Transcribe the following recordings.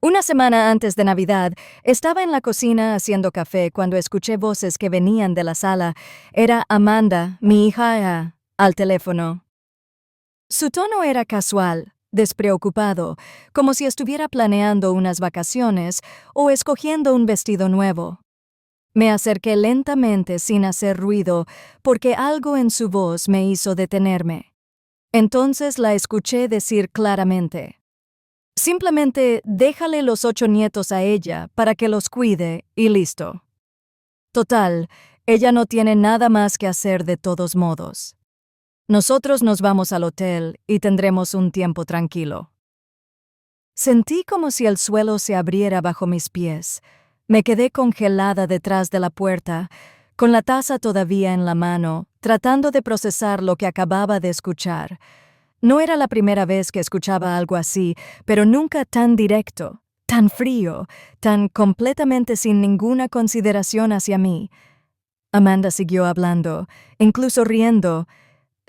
Una semana antes de Navidad, estaba en la cocina haciendo café cuando escuché voces que venían de la sala. Era Amanda, mi hija, al teléfono. Su tono era casual, despreocupado, como si estuviera planeando unas vacaciones o escogiendo un vestido nuevo. Me acerqué lentamente sin hacer ruido porque algo en su voz me hizo detenerme. Entonces la escuché decir claramente: simplemente déjale los 8 nietos a ella para que los cuide y listo. Total, ella no tiene nada más que hacer de todos modos. Nosotros nos vamos al hotel y tendremos un tiempo tranquilo. Sentí como si el suelo se abriera bajo mis pies. Me quedé congelada detrás de la puerta, con la taza todavía en la mano, tratando de procesar lo que acababa de escuchar. No era la primera vez que escuchaba algo así, pero nunca tan directo, tan frío, tan completamente sin ninguna consideración hacia mí. Amanda siguió hablando, incluso riendo.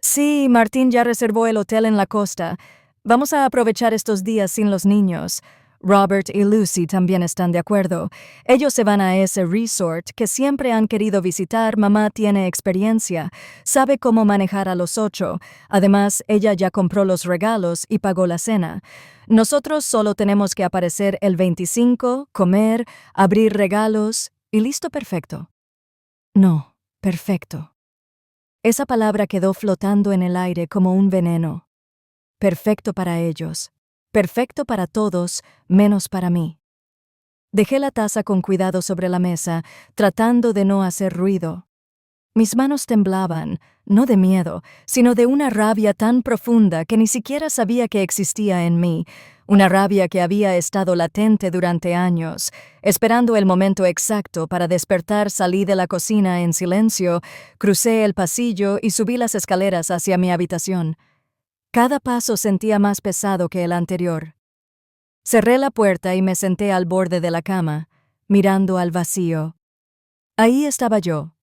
Sí, Martín ya reservó el hotel en la costa. Vamos a aprovechar estos días sin los niños. Robert y Lucy también están de acuerdo. Ellos se van a ese resort que siempre han querido visitar. Mamá tiene experiencia, sabe cómo manejar a los 8. Además, ella ya compró los regalos y pagó la cena. Nosotros solo tenemos que aparecer el 25, comer, abrir regalos y listo, perfecto. No, perfecto. Esa palabra quedó flotando en el aire como un veneno. Perfecto para ellos. Perfecto para todos, menos para mí. Dejé la taza con cuidado sobre la mesa, tratando de no hacer ruido. Mis manos temblaban, no de miedo, sino de una rabia tan profunda que ni siquiera sabía que existía en mí, una rabia que había estado latente durante años. Esperando el momento exacto para despertar, salí de la cocina en silencio, crucé el pasillo y subí las escaleras hacia mi habitación. Cada paso sentía más pesado que el anterior. Cerré la puerta y me senté al borde de la cama, mirando al vacío. Ahí estaba yo,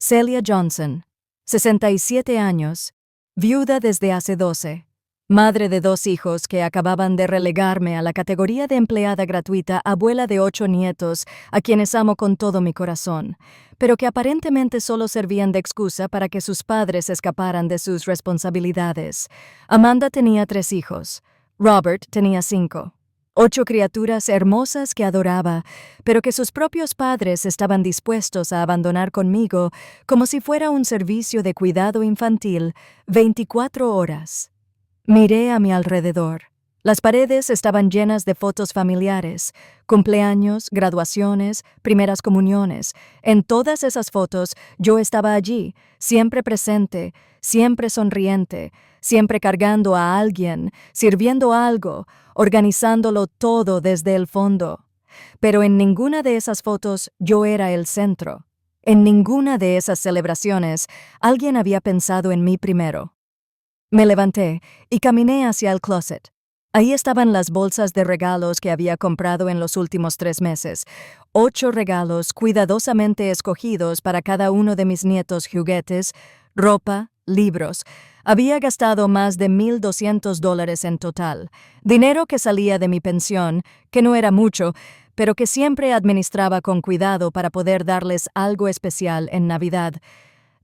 Celia Johnson, 67 años, viuda desde hace 12, madre de 2 hijos que acababan de relegarme a la categoría de empleada gratuita, abuela de 8 nietos, a quienes amo con todo mi corazón, pero que aparentemente solo servían de excusa para que sus padres escaparan de sus responsabilidades. Amanda tenía 3 hijos, Robert tenía 5. 8 criaturas hermosas que adoraba, pero que sus propios padres estaban dispuestos a abandonar conmigo como si fuera un servicio de cuidado infantil, 24 horas. Miré a mi alrededor. Las paredes estaban llenas de fotos familiares, cumpleaños, graduaciones, primeras comuniones. En todas esas fotos yo estaba allí, siempre presente, siempre sonriente, siempre cargando a alguien, sirviendo algo, organizándolo todo desde el fondo. Pero en ninguna de esas fotos yo era el centro. En ninguna de esas celebraciones alguien había pensado en mí primero. Me levanté y caminé hacia el closet. Ahí estaban las bolsas de regalos que había comprado en los últimos 3 meses. 8 regalos cuidadosamente escogidos para cada uno de mis nietos: juguetes, ropa, libros. Había gastado más de $1,200 en total. Dinero que salía de mi pensión, que no era mucho, pero que siempre administraba con cuidado para poder darles algo especial en Navidad.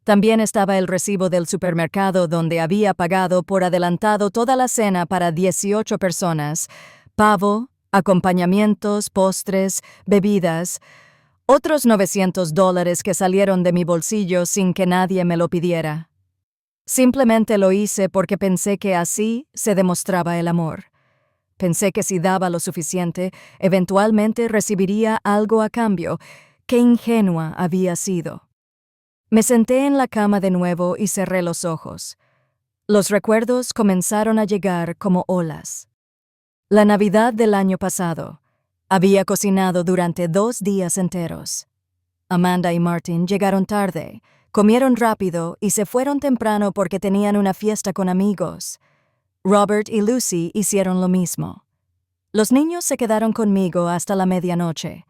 También estaba el recibo del supermercado donde había pagado por adelantado toda la cena para 18 personas. Pavo, acompañamientos, postres, bebidas. Otros $900 que salieron de mi bolsillo sin que nadie me lo pidiera. Simplemente lo hice porque pensé que así se demostraba el amor. Pensé que si daba lo suficiente, eventualmente recibiría algo a cambio. Qué ingenua había sido. Me senté en la cama de nuevo y cerré los ojos. Los recuerdos comenzaron a llegar como olas. La Navidad del año pasado. Había cocinado durante 2 días enteros. Amanda y Martin llegaron tarde, comieron rápido y se fueron temprano porque tenían una fiesta con amigos. Robert y Lucy hicieron lo mismo. Los niños se quedaron conmigo hasta la medianoche.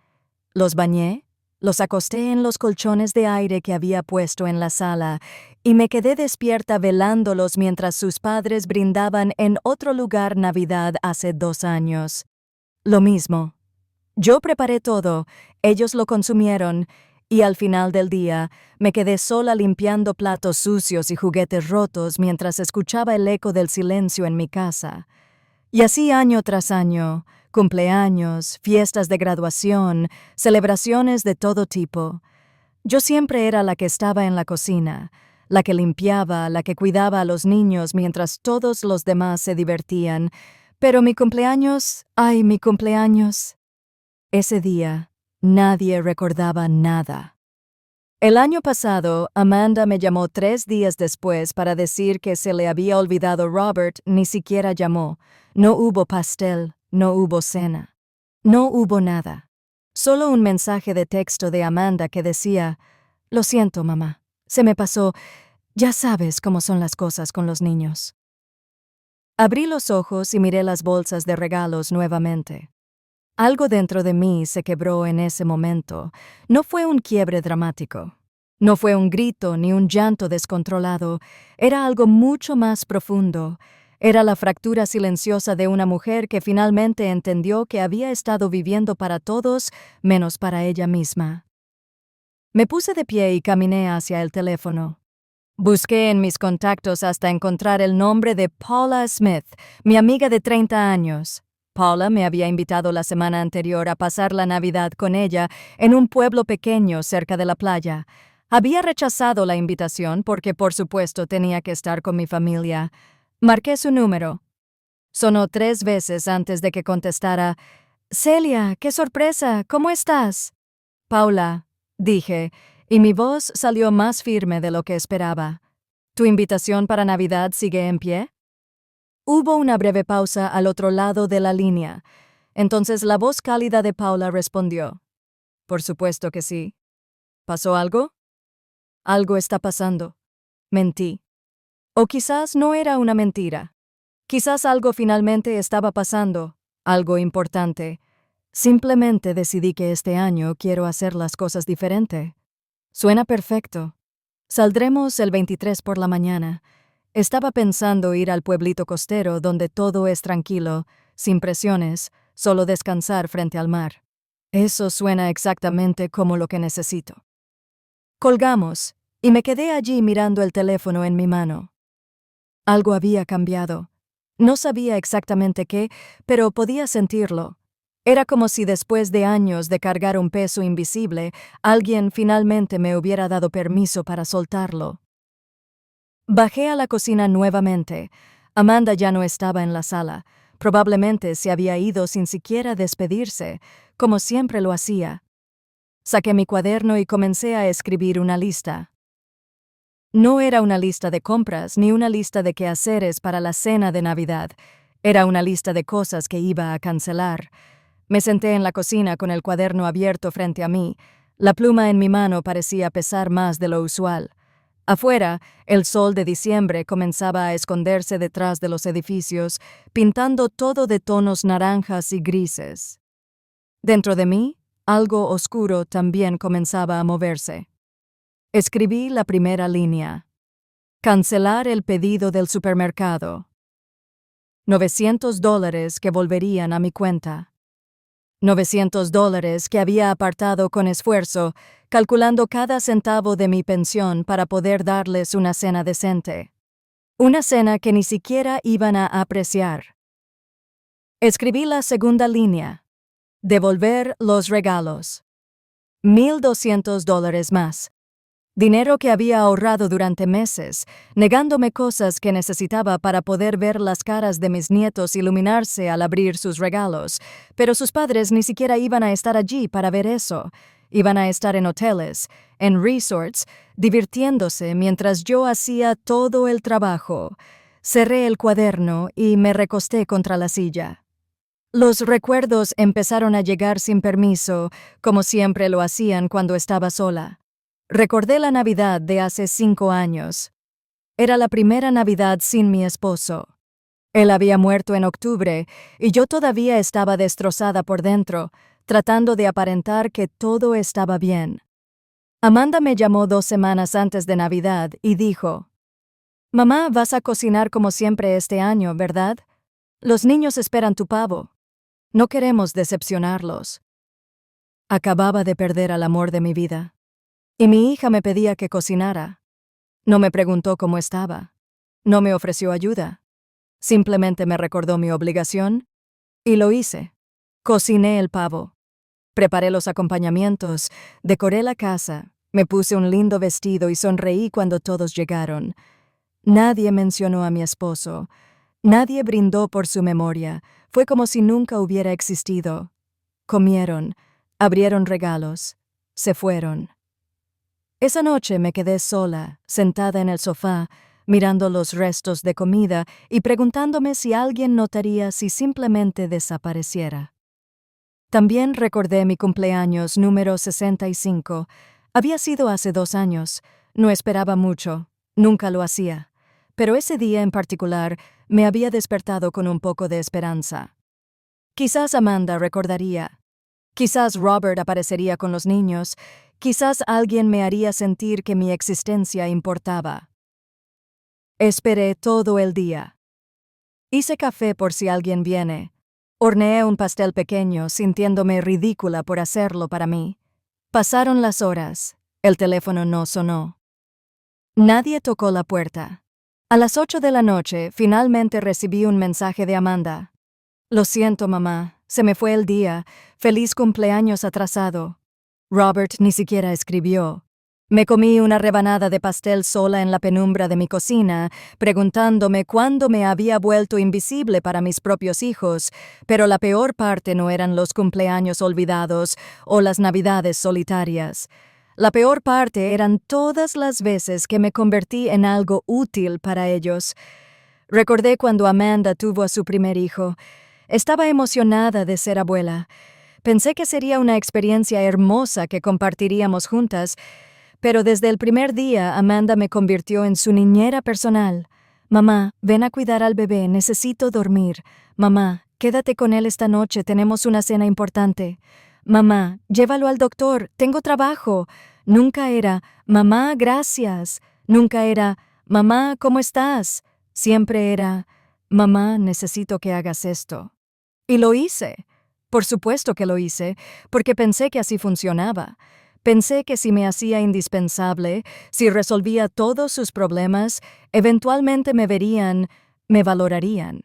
Los bañé, los acosté en los colchones de aire que había puesto en la sala y me quedé despierta velándolos mientras sus padres brindaban en otro lugar Navidad hace 2 años. Lo mismo, Yo preparé todo, ellos lo consumieron, y al final del día me quedé sola limpiando platos sucios y juguetes rotos mientras escuchaba el eco del silencio en mi casa. Y así año tras año, cumpleaños, fiestas de graduación, celebraciones de todo tipo. Yo siempre era la que estaba en la cocina, la que limpiaba, la que cuidaba a los niños mientras todos los demás se divertían. Pero mi cumpleaños, ¡ay, mi cumpleaños! Ese día, nadie recordaba nada. El año pasado, Amanda me llamó 3 días después para decir que se le había olvidado Robert, ni siquiera llamó. No hubo pastel, no hubo cena. No hubo nada. Solo un mensaje de texto de Amanda que decía: «Lo siento, mamá. Se me pasó. Ya sabes cómo son las cosas con los niños». Abrí los ojos y miré las bolsas de regalos nuevamente. Algo dentro de mí se quebró en ese momento. No fue un quiebre dramático. No fue un grito ni un llanto descontrolado. Era algo mucho más profundo. Era la fractura silenciosa de una mujer que finalmente entendió que había estado viviendo para todos menos para ella misma. Me puse de pie y caminé hacia el teléfono. Busqué en mis contactos hasta encontrar el nombre de Paula Smith, mi amiga de 30 años. Paula me había invitado la semana anterior a pasar la Navidad con ella en un pueblo pequeño cerca de la playa. Había rechazado la invitación porque, por supuesto, tenía que estar con mi familia. Marqué su número. Sonó 3 veces antes de que contestara. «Celia, qué sorpresa, ¿cómo estás?» «Paula», dije, y mi voz salió más firme de lo que esperaba. «¿Tu invitación para Navidad sigue en pie?» Hubo una breve pausa al otro lado de la línea. Entonces la voz cálida de Paula respondió: «Por supuesto que sí». «¿Pasó algo?» «Algo está pasando». Mentí. O quizás no era una mentira. Quizás algo finalmente estaba pasando, algo importante. Simplemente decidí que este año quiero hacer las cosas diferente. Suena perfecto. Saldremos el 23 por la mañana. Estaba pensando ir al pueblito costero donde todo es tranquilo, sin presiones, solo descansar frente al mar. Eso suena exactamente como lo que necesito. Colgamos, y me quedé allí mirando el teléfono en mi mano. Algo había cambiado. No sabía exactamente qué, pero podía sentirlo. Era como si después de años de cargar un peso invisible, alguien finalmente me hubiera dado permiso para soltarlo. Bajé a la cocina nuevamente. Amanda ya no estaba en la sala. Probablemente se había ido sin siquiera despedirse, como siempre lo hacía. Saqué mi cuaderno y comencé a escribir una lista. No era una lista de compras ni una lista de quehaceres para la cena de Navidad. Era una lista de cosas que iba a cancelar. Me senté en la cocina con el cuaderno abierto frente a mí. La pluma en mi mano parecía pesar más de lo usual. Afuera, el sol de diciembre comenzaba a esconderse detrás de los edificios, pintando todo de tonos naranjas y grises. Dentro de mí, algo oscuro también comenzaba a moverse. Escribí la primera línea. Cancelar el pedido del supermercado. $900 que volverían a mi cuenta. $900 que había apartado con esfuerzo, calculando cada centavo de mi pensión para poder darles una cena decente. Una cena que ni siquiera iban a apreciar. Escribí la segunda línea. Devolver los regalos. $1,200 más. Dinero que había ahorrado durante meses, negándome cosas que necesitaba para poder ver las caras de mis nietos iluminarse al abrir sus regalos, pero sus padres ni siquiera iban a estar allí para ver eso. Iban a estar en hoteles, en resorts, divirtiéndose mientras yo hacía todo el trabajo. Cerré el cuaderno y me recosté contra la silla. Los recuerdos empezaron a llegar sin permiso, como siempre lo hacían cuando estaba sola. Recordé la Navidad de hace 5 años. Era la primera Navidad sin mi esposo. Él había muerto en octubre y yo todavía estaba destrozada por dentro, tratando de aparentar que todo estaba bien. Amanda me llamó 2 semanas antes de Navidad y dijo: «Mamá, vas a cocinar como siempre este año, ¿verdad? Los niños esperan tu pavo. No queremos decepcionarlos». Acababa de perder al amor de mi vida. Y mi hija me pedía que cocinara. No me preguntó cómo estaba. No me ofreció ayuda. Simplemente me recordó mi obligación y lo hice. Cociné el pavo. Preparé los acompañamientos, decoré la casa, me puse un lindo vestido y sonreí cuando todos llegaron. Nadie mencionó a mi esposo. Nadie brindó por su memoria. Fue como si nunca hubiera existido. Comieron, abrieron regalos, se fueron. Esa noche me quedé sola, sentada en el sofá, mirando los restos de comida y preguntándome si alguien notaría si simplemente desapareciera. También recordé mi cumpleaños número 65. Había sido hace 2 años. No esperaba mucho. Nunca lo hacía. Pero ese día en particular me había despertado con un poco de esperanza. Quizás Amanda recordaría. Quizás Robert aparecería con los niños. Quizás alguien me haría sentir que mi existencia importaba. Esperé todo el día. Hice café por si alguien viene. Horneé un pastel pequeño, sintiéndome ridícula por hacerlo para mí. Pasaron las horas. El teléfono no sonó. Nadie tocó la puerta. A las 8 de la noche, finalmente recibí un mensaje de Amanda. Lo siento, mamá. Se me fue el día. Feliz cumpleaños atrasado. Robert ni siquiera escribió. Me comí una rebanada de pastel sola en la penumbra de mi cocina, preguntándome cuándo me había vuelto invisible para mis propios hijos, pero la peor parte no eran los cumpleaños olvidados o las navidades solitarias. La peor parte eran todas las veces que me convertí en algo útil para ellos. Recordé cuando Amanda tuvo a su primer hijo. Estaba emocionada de ser abuela. Pensé que sería una experiencia hermosa que compartiríamos juntas, pero desde el primer día Amanda me convirtió en su niñera personal. Mamá, ven a cuidar al bebé, necesito dormir. Mamá, quédate con él esta noche, tenemos una cena importante. Mamá, llévalo al doctor, tengo trabajo. Nunca era, mamá, gracias. Nunca era, mamá, ¿cómo estás? Siempre era, mamá, necesito que hagas esto. Y lo hice. Por supuesto que lo hice, porque pensé que así funcionaba. Pensé que si me hacía indispensable, si resolvía todos sus problemas, eventualmente me verían, me valorarían.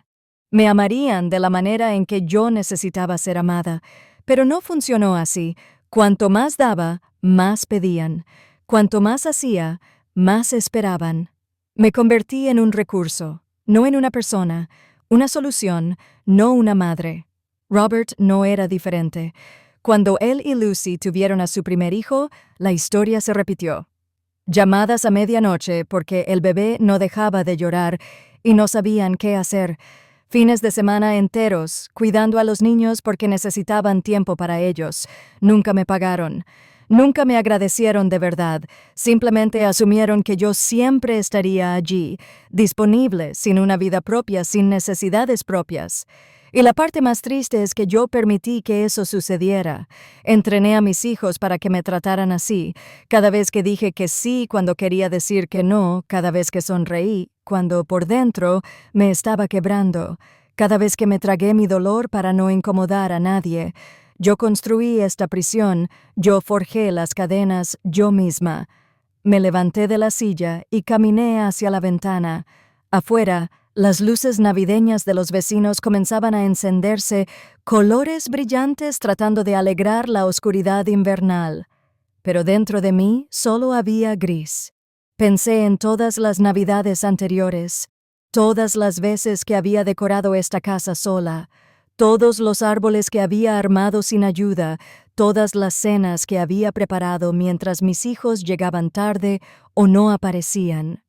Me amarían de la manera en que yo necesitaba ser amada. Pero no funcionó así. Cuanto más daba, más pedían. Cuanto más hacía, más esperaban. Me convertí en un recurso, no en una persona, una solución, no una madre. Robert no era diferente. Cuando él y Lucy tuvieron a su primer hijo, la historia se repitió. Llamadas a medianoche porque el bebé no dejaba de llorar y no sabían qué hacer. Fines de semana enteros, cuidando a los niños porque necesitaban tiempo para ellos. Nunca me pagaron. Nunca me agradecieron de verdad. Simplemente asumieron que yo siempre estaría allí, disponible, sin una vida propia, sin necesidades propias. Y la parte más triste es que yo permití que eso sucediera. Entrené a mis hijos para que me trataran así. Cada vez que dije que sí cuando quería decir que no, cada vez que sonreí, cuando por dentro me estaba quebrando, cada vez que me tragué mi dolor para no incomodar a nadie. Yo construí esta prisión, yo forjé las cadenas yo misma. Me levanté de la silla y caminé hacia la ventana. Afuera, las luces navideñas de los vecinos comenzaban a encenderse, colores brillantes tratando de alegrar la oscuridad invernal. Pero dentro de mí solo había gris. Pensé en todas las navidades anteriores, todas las veces que había decorado esta casa sola, todos los árboles que había armado sin ayuda, todas las cenas que había preparado mientras mis hijos llegaban tarde o no aparecían.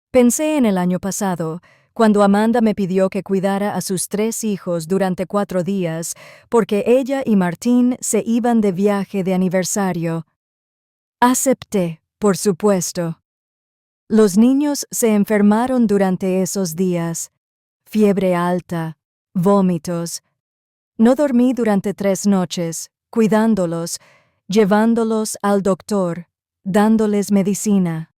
Pensé en el año pasado, cuando Amanda me pidió que cuidara a sus 3 hijos durante 4 días, porque ella y Martín se iban de viaje de aniversario. Acepté, por supuesto. Los niños se enfermaron durante esos días. Fiebre alta, vómitos. No dormí durante 3 noches, cuidándolos, llevándolos al doctor, dándoles medicina.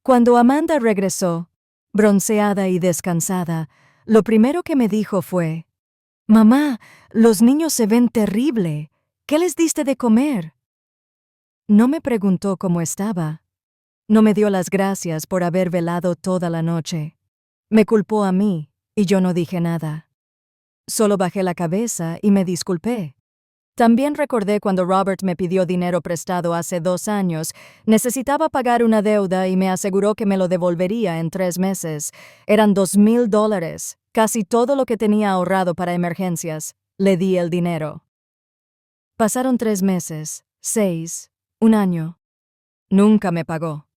Cuando Amanda regresó, bronceada y descansada, lo primero que me dijo fue: «Mamá, los niños se ven terrible. ¿Qué les diste de comer? No me preguntó cómo estaba. No me dio las gracias por haber velado toda la noche. Me culpó a mí, y yo no dije nada. Solo bajé la cabeza y me disculpé. También recordé cuando Robert me pidió dinero prestado hace 2 años. Necesitaba pagar una deuda y me aseguró que me lo devolvería en 3 meses. Eran $2,000, casi todo lo que tenía ahorrado para emergencias. Le di el dinero. Pasaron 3 meses, 6, un año. Nunca me pagó.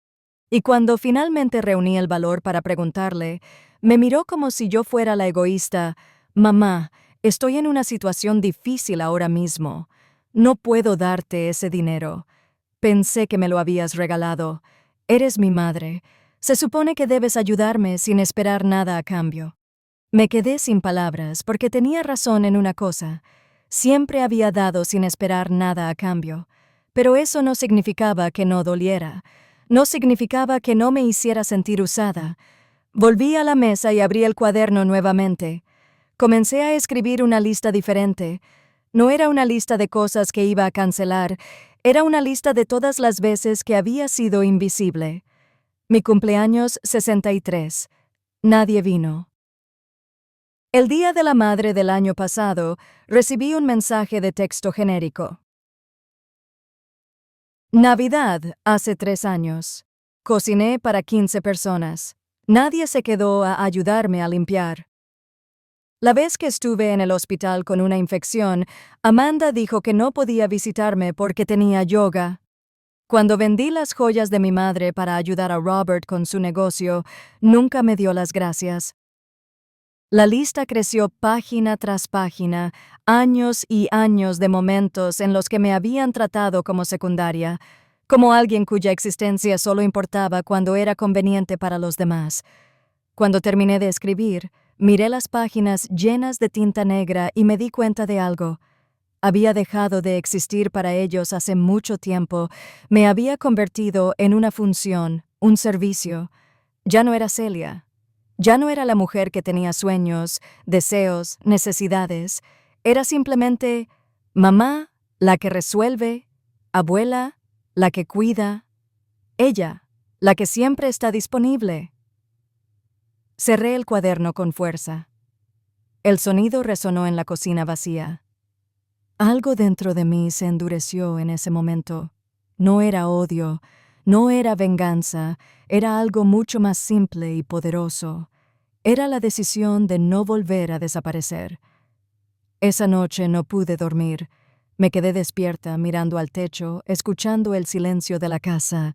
Y cuando finalmente reuní el valor para preguntarle, me miró como si yo fuera la egoísta. Mamá, estoy en una situación difícil ahora mismo. No puedo darte ese dinero. Pensé que me lo habías regalado. Eres mi madre. Se supone que debes ayudarme sin esperar nada a cambio. Me quedé sin palabras porque tenía razón en una cosa. Siempre había dado sin esperar nada a cambio. Pero eso no significaba que no doliera. No significaba que no me hiciera sentir usada. Volví a la mesa y abrí el cuaderno nuevamente. Comencé a escribir una lista diferente. No era una lista de cosas que iba a cancelar, era una lista de todas las veces que había sido invisible. Mi cumpleaños 63. Nadie vino. El Día de la Madre del año pasado, recibí un mensaje de texto genérico. Navidad, hace 3 años. Cociné para 15 personas. Nadie se quedó a ayudarme a limpiar. La vez que estuve en el hospital con una infección, Amanda dijo que no podía visitarme porque tenía yoga. Cuando vendí las joyas de mi madre para ayudar a Robert con su negocio, nunca me dio las gracias. La lista creció página tras página, años y años de momentos en los que me habían tratado como secundaria, como alguien cuya existencia solo importaba cuando era conveniente para los demás. Cuando terminé de escribir, miré las páginas llenas de tinta negra y me di cuenta de algo. Había dejado de existir para ellos hace mucho tiempo. Me había convertido en una función, un servicio. Ya no era Celia. Ya no era la mujer que tenía sueños, deseos, necesidades. Era simplemente mamá, la que resuelve, abuela, la que cuida, ella, la que siempre está disponible. Cerré el cuaderno con fuerza. El sonido resonó en la cocina vacía. Algo dentro de mí se endureció en ese momento. No era odio, no era venganza, era algo mucho más simple y poderoso. Era la decisión de no volver a desaparecer. Esa noche no pude dormir. Me quedé despierta mirando al techo, escuchando el silencio de la casa.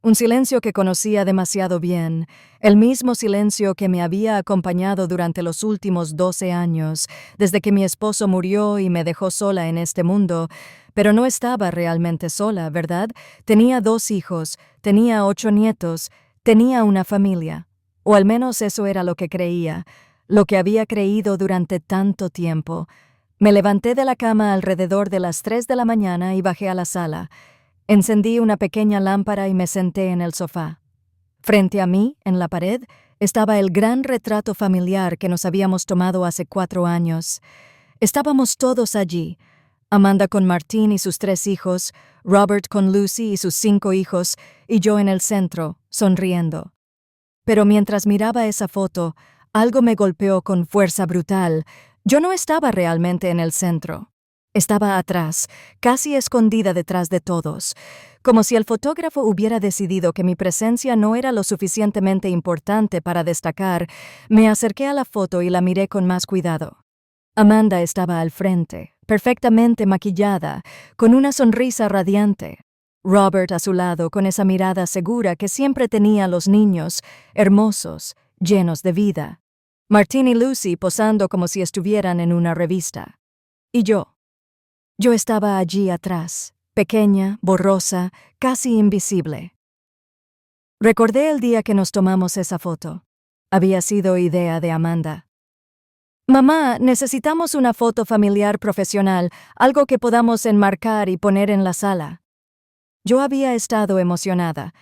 Un silencio que conocía demasiado bien, el mismo silencio que me había acompañado durante los últimos 12 años, desde que mi esposo murió y me dejó sola en este mundo. Pero no estaba realmente sola, ¿verdad? Tenía 2 hijos, tenía 8 nietos, tenía una familia. O al menos eso era lo que creía, lo que había creído durante tanto tiempo. Me levanté de la cama alrededor de las 3 de la mañana y bajé a la sala. Encendí una pequeña lámpara y me senté en el sofá. Frente a mí, en la pared, estaba el gran retrato familiar que nos habíamos tomado hace 4 años. Estábamos todos allí, Amanda con Martín y sus 3 hijos, Robert con Lucy y sus 5 hijos, y yo en el centro, sonriendo. Pero mientras miraba esa foto, algo me golpeó con fuerza brutal. Yo no estaba realmente en el centro. Estaba atrás, casi escondida detrás de todos, como si el fotógrafo hubiera decidido que mi presencia no era lo suficientemente importante para destacar. Me acerqué a la foto y la miré con más cuidado. Amanda estaba al frente, perfectamente maquillada, con una sonrisa radiante. Robert a su lado, con esa mirada segura que siempre tenía a los niños, hermosos, llenos de vida. Martín y Lucy posando como si estuvieran en una revista. Y yo. Yo estaba allí atrás, pequeña, borrosa, casi invisible. Recordé el día que nos tomamos esa foto. Había sido idea de Amanda. Mamá, necesitamos una foto familiar profesional, algo que podamos enmarcar y poner en la sala. Yo había estado emocionada.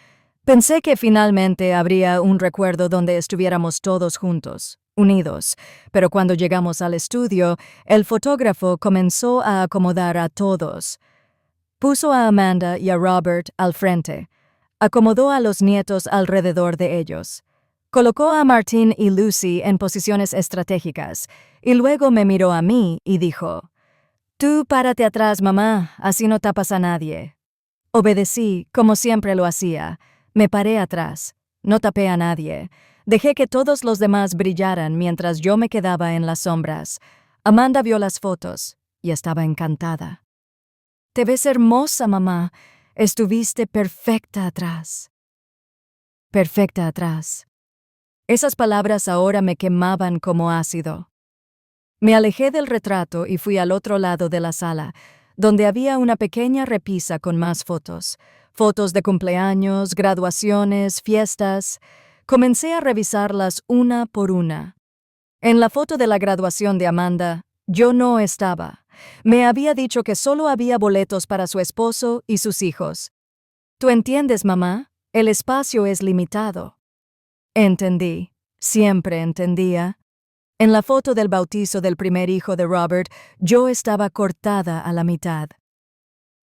Pensé que finalmente habría un recuerdo donde estuviéramos todos juntos, unidos, pero cuando llegamos al estudio, el fotógrafo comenzó a acomodar a todos. Puso a Amanda y a Robert al frente. Acomodó a los nietos alrededor de ellos. Colocó a Martin y Lucy en posiciones estratégicas, y luego me miró a mí y dijo: «Tú párate atrás, mamá, así no tapas a nadie». Obedecí, como siempre lo hacía. Me paré atrás. No tapé a nadie. Dejé que todos los demás brillaran mientras yo me quedaba en las sombras. Amanda vio las fotos y estaba encantada. «Te ves hermosa, mamá. Estuviste perfecta atrás». Perfecta atrás. Esas palabras ahora me quemaban como ácido. Me alejé del retrato y fui al otro lado de la sala, donde había una pequeña repisa con más fotos. Fotos de cumpleaños, graduaciones, fiestas. Comencé a revisarlas una por una. En la foto de la graduación de Amanda, yo no estaba. Me había dicho que solo había boletos para su esposo y sus hijos. ¿Tú entiendes, mamá? El espacio es limitado. Entendí. Siempre entendía. En la foto del bautizo del primer hijo de Robert, yo estaba cortada a la mitad.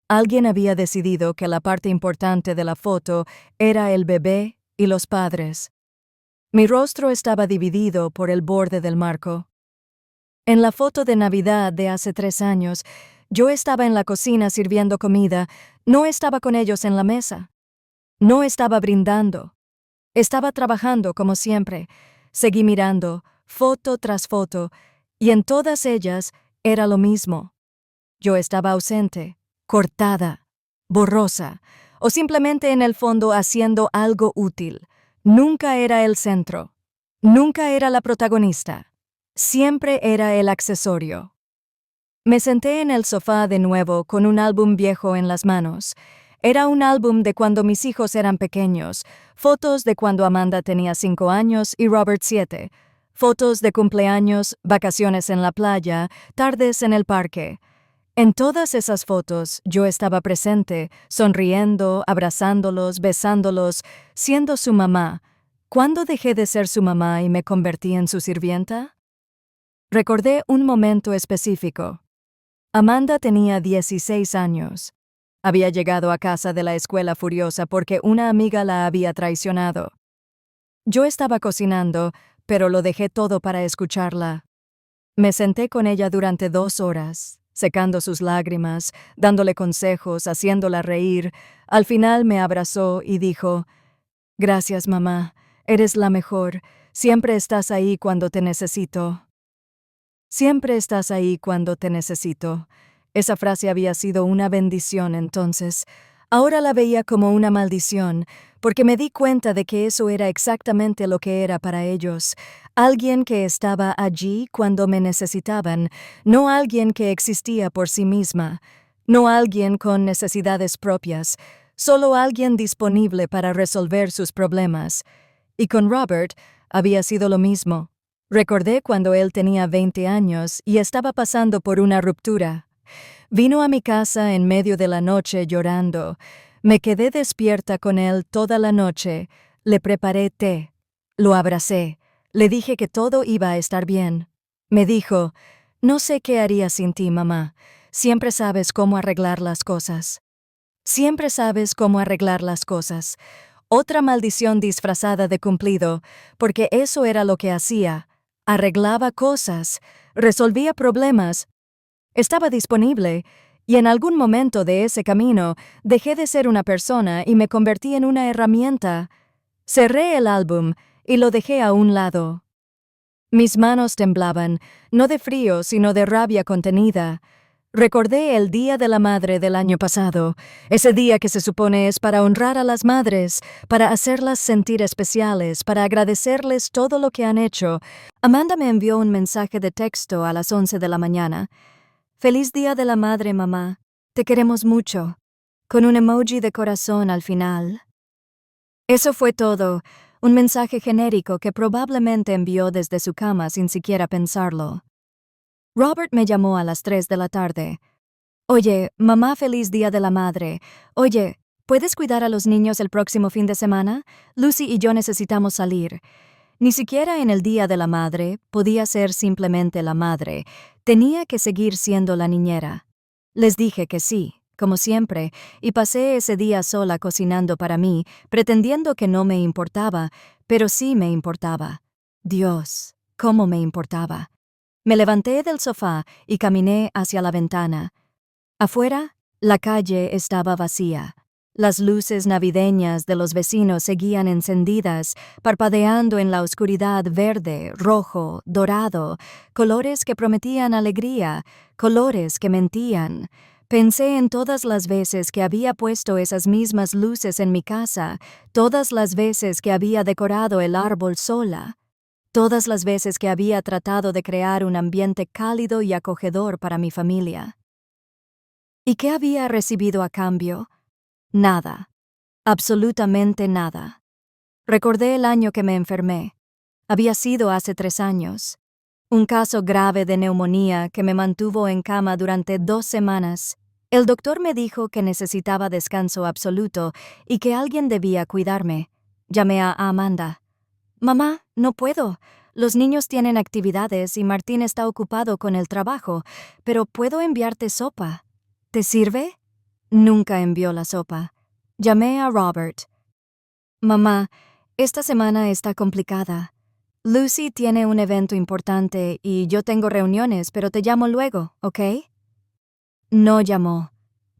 Alguien había decidido que la parte importante de la foto era el bebé y los padres. Mi rostro estaba dividido por el borde del marco. En la foto de Navidad de hace 3 años, yo estaba en la cocina sirviendo comida, no estaba con ellos en la mesa. No estaba brindando. Estaba trabajando como siempre. Seguí mirando, foto tras foto, y en todas ellas era lo mismo. Yo estaba ausente, cortada, borrosa, o simplemente en el fondo haciendo algo útil. Nunca era el centro. Nunca era la protagonista. Siempre era el accesorio. Me senté en el sofá de nuevo con un álbum viejo en las manos. Era un álbum de cuando mis hijos eran pequeños, fotos de cuando Amanda tenía 5 años y Robert 7, fotos de cumpleaños, vacaciones en la playa, tardes en el parque. En todas esas fotos yo estaba presente, sonriendo, abrazándolos, besándolos, siendo su mamá. ¿Cuándo dejé de ser su mamá y me convertí en su sirvienta? Recordé un momento específico. Amanda tenía 16 años. Había llegado a casa de la escuela furiosa porque una amiga la había traicionado. Yo estaba cocinando, pero lo dejé todo para escucharla. Me senté con ella durante 2 horas, secando sus lágrimas, dándole consejos, haciéndola reír. Al final me abrazó y dijo: «Gracias, mamá. Eres la mejor. Siempre estás ahí cuando te necesito». Siempre estás ahí cuando te necesito. Esa frase había sido una bendición entonces. Ahora la veía como una maldición, porque me di cuenta de que eso era exactamente lo que era para ellos. Alguien que estaba allí cuando me necesitaban, no alguien que existía por sí misma, no alguien con necesidades propias, solo alguien disponible para resolver sus problemas. Y con Robert había sido lo mismo. Recordé cuando él tenía 20 años y estaba pasando por una ruptura. Vino a mi casa en medio de la noche llorando. Me quedé despierta con él toda la noche. Le preparé té. Lo abracé. Le dije que todo iba a estar bien. Me dijo: «No sé qué haría sin ti, mamá. Siempre sabes cómo arreglar las cosas». Siempre sabes cómo arreglar las cosas. Otra maldición disfrazada de cumplido, porque eso era lo que hacía. Arreglaba cosas, resolvía problemas. Estaba disponible, y en algún momento de ese camino dejé de ser una persona y me convertí en una herramienta. Cerré el álbum y lo dejé a un lado. Mis manos temblaban, no de frío, sino de rabia contenida. Recordé el Día de la Madre del año pasado, ese día que se supone es para honrar a las madres, para hacerlas sentir especiales, para agradecerles todo lo que han hecho. Amanda me envió un mensaje de texto a las 11 de la mañana. «Feliz Día de la Madre, mamá. Te queremos mucho», con un emoji de corazón al final. Eso fue todo, un mensaje genérico que probablemente envió desde su cama sin siquiera pensarlo. Robert me llamó a las 3 de la tarde. «Oye, mamá, feliz Día de la Madre. Oye, ¿puedes cuidar a los niños el próximo fin de semana? Lucy y yo necesitamos salir». Ni siquiera en el Día de la Madre podía ser simplemente la madre, tenía que seguir siendo la niñera. Les dije que sí, como siempre, y pasé ese día sola cocinando para mí, pretendiendo que no me importaba, pero sí me importaba. Dios, cómo me importaba. Me levanté del sofá y caminé hacia la ventana. Afuera, la calle estaba vacía. Las luces navideñas de los vecinos seguían encendidas, parpadeando en la oscuridad verde, rojo, dorado, colores que prometían alegría, colores que mentían. Pensé en todas las veces que había puesto esas mismas luces en mi casa, todas las veces que había decorado el árbol sola, todas las veces que había tratado de crear un ambiente cálido y acogedor para mi familia. ¿Y qué había recibido a cambio? Nada. Absolutamente nada. Recordé el año que me enfermé. Había sido hace 3 años. Un caso grave de neumonía que me mantuvo en cama durante 2 semanas. El doctor me dijo que necesitaba descanso absoluto y que alguien debía cuidarme. Llamé a Amanda. «Mamá, no puedo. Los niños tienen actividades y Martín está ocupado con el trabajo, pero puedo enviarte sopa. ¿Te sirve?» Nunca envió la sopa. Llamé a Robert. «Mamá, esta semana está complicada. Lucy tiene un evento importante y yo tengo reuniones, pero te llamo luego, ¿ok?» No llamó.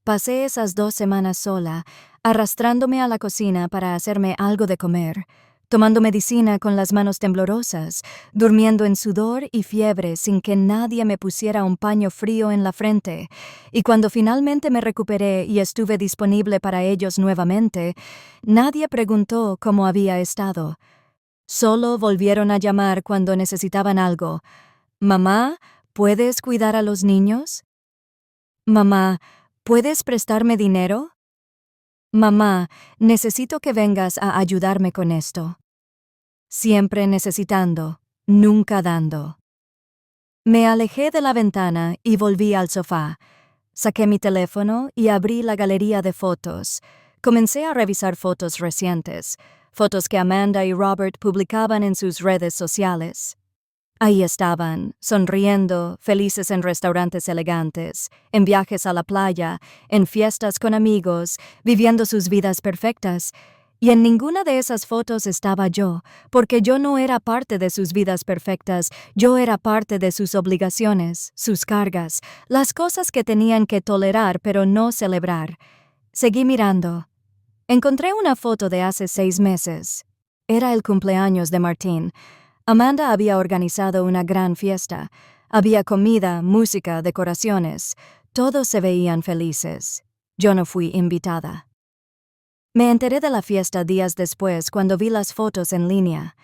Pasé esas 2 semanas sola, arrastrándome a la cocina para hacerme algo de comer, tomando medicina con las manos temblorosas, durmiendo en sudor y fiebre sin que nadie me pusiera un paño frío en la frente, y cuando finalmente me recuperé y estuve disponible para ellos nuevamente, nadie preguntó cómo había estado. Solo volvieron a llamar cuando necesitaban algo. «Mamá, ¿puedes cuidar a los niños?» «Mamá, ¿puedes prestarme dinero?» «Mamá, necesito que vengas a ayudarme con esto». Siempre necesitando, nunca dando. Me alejé de la ventana y volví al sofá. Saqué mi teléfono y abrí la galería de fotos. Comencé a revisar fotos recientes, fotos que Amanda y Robert publicaban en sus redes sociales. Ahí estaban, sonriendo, felices en restaurantes elegantes, en viajes a la playa, en fiestas con amigos, viviendo sus vidas perfectas. Y en ninguna de esas fotos estaba yo, porque yo no era parte de sus vidas perfectas, yo era parte de sus obligaciones, sus cargas, las cosas que tenían que tolerar pero no celebrar. Seguí mirando. Encontré una foto de hace 6 meses. Era el cumpleaños de Martín. Amanda había organizado una gran fiesta. Había comida, música, decoraciones. Todos se veían felices. Yo no fui invitada. Me enteré de la fiesta días después cuando vi las fotos en línea.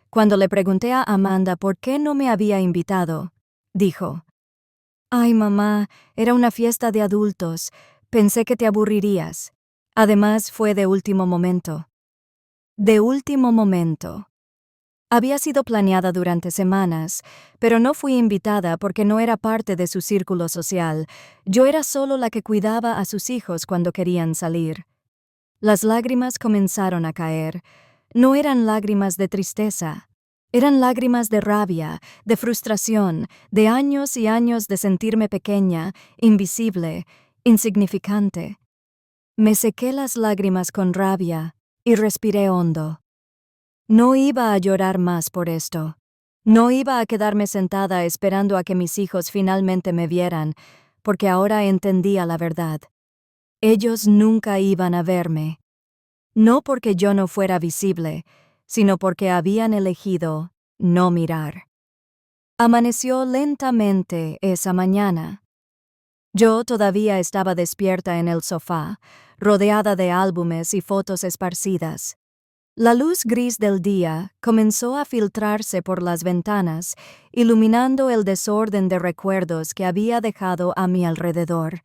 Cuando le pregunté a Amanda por qué no me había invitado, dijo: «Ay, mamá, era una fiesta de adultos. Pensé que te aburrirías. Además, fue de último momento». De último momento. Había sido planeada durante semanas, pero no fui invitada porque no era parte de su círculo social. Yo era solo la que cuidaba a sus hijos cuando querían salir. Las lágrimas comenzaron a caer. No eran lágrimas de tristeza. Eran lágrimas de rabia, de frustración, de años y años de sentirme pequeña, invisible, insignificante. Me sequé las lágrimas con rabia y respiré hondo. No iba a llorar más por esto. No iba a quedarme sentada esperando a que mis hijos finalmente me vieran, porque ahora entendía la verdad. Ellos nunca iban a verme. No porque yo no fuera visible, sino porque habían elegido no mirar. Amaneció lentamente esa mañana. Yo todavía estaba despierta en el sofá, rodeada de álbumes y fotos esparcidas. La luz gris del día comenzó a filtrarse por las ventanas, iluminando el desorden de recuerdos que había dejado a mi alrededor.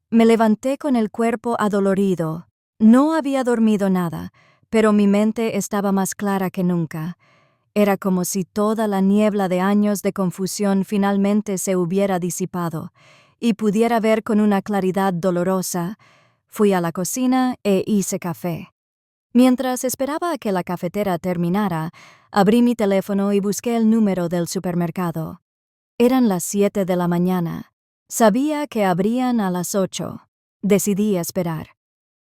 Me levanté con el cuerpo adolorido. No había dormido nada, pero mi mente estaba más clara que nunca. Era como si toda la niebla de años de confusión finalmente se hubiera disipado, y pudiera ver con una claridad dolorosa. Fui a la cocina e hice café. Mientras esperaba a que la cafetera terminara, abrí mi teléfono y busqué el número del supermercado. Eran las 7 de la mañana. Sabía que abrían a las 8. Decidí esperar.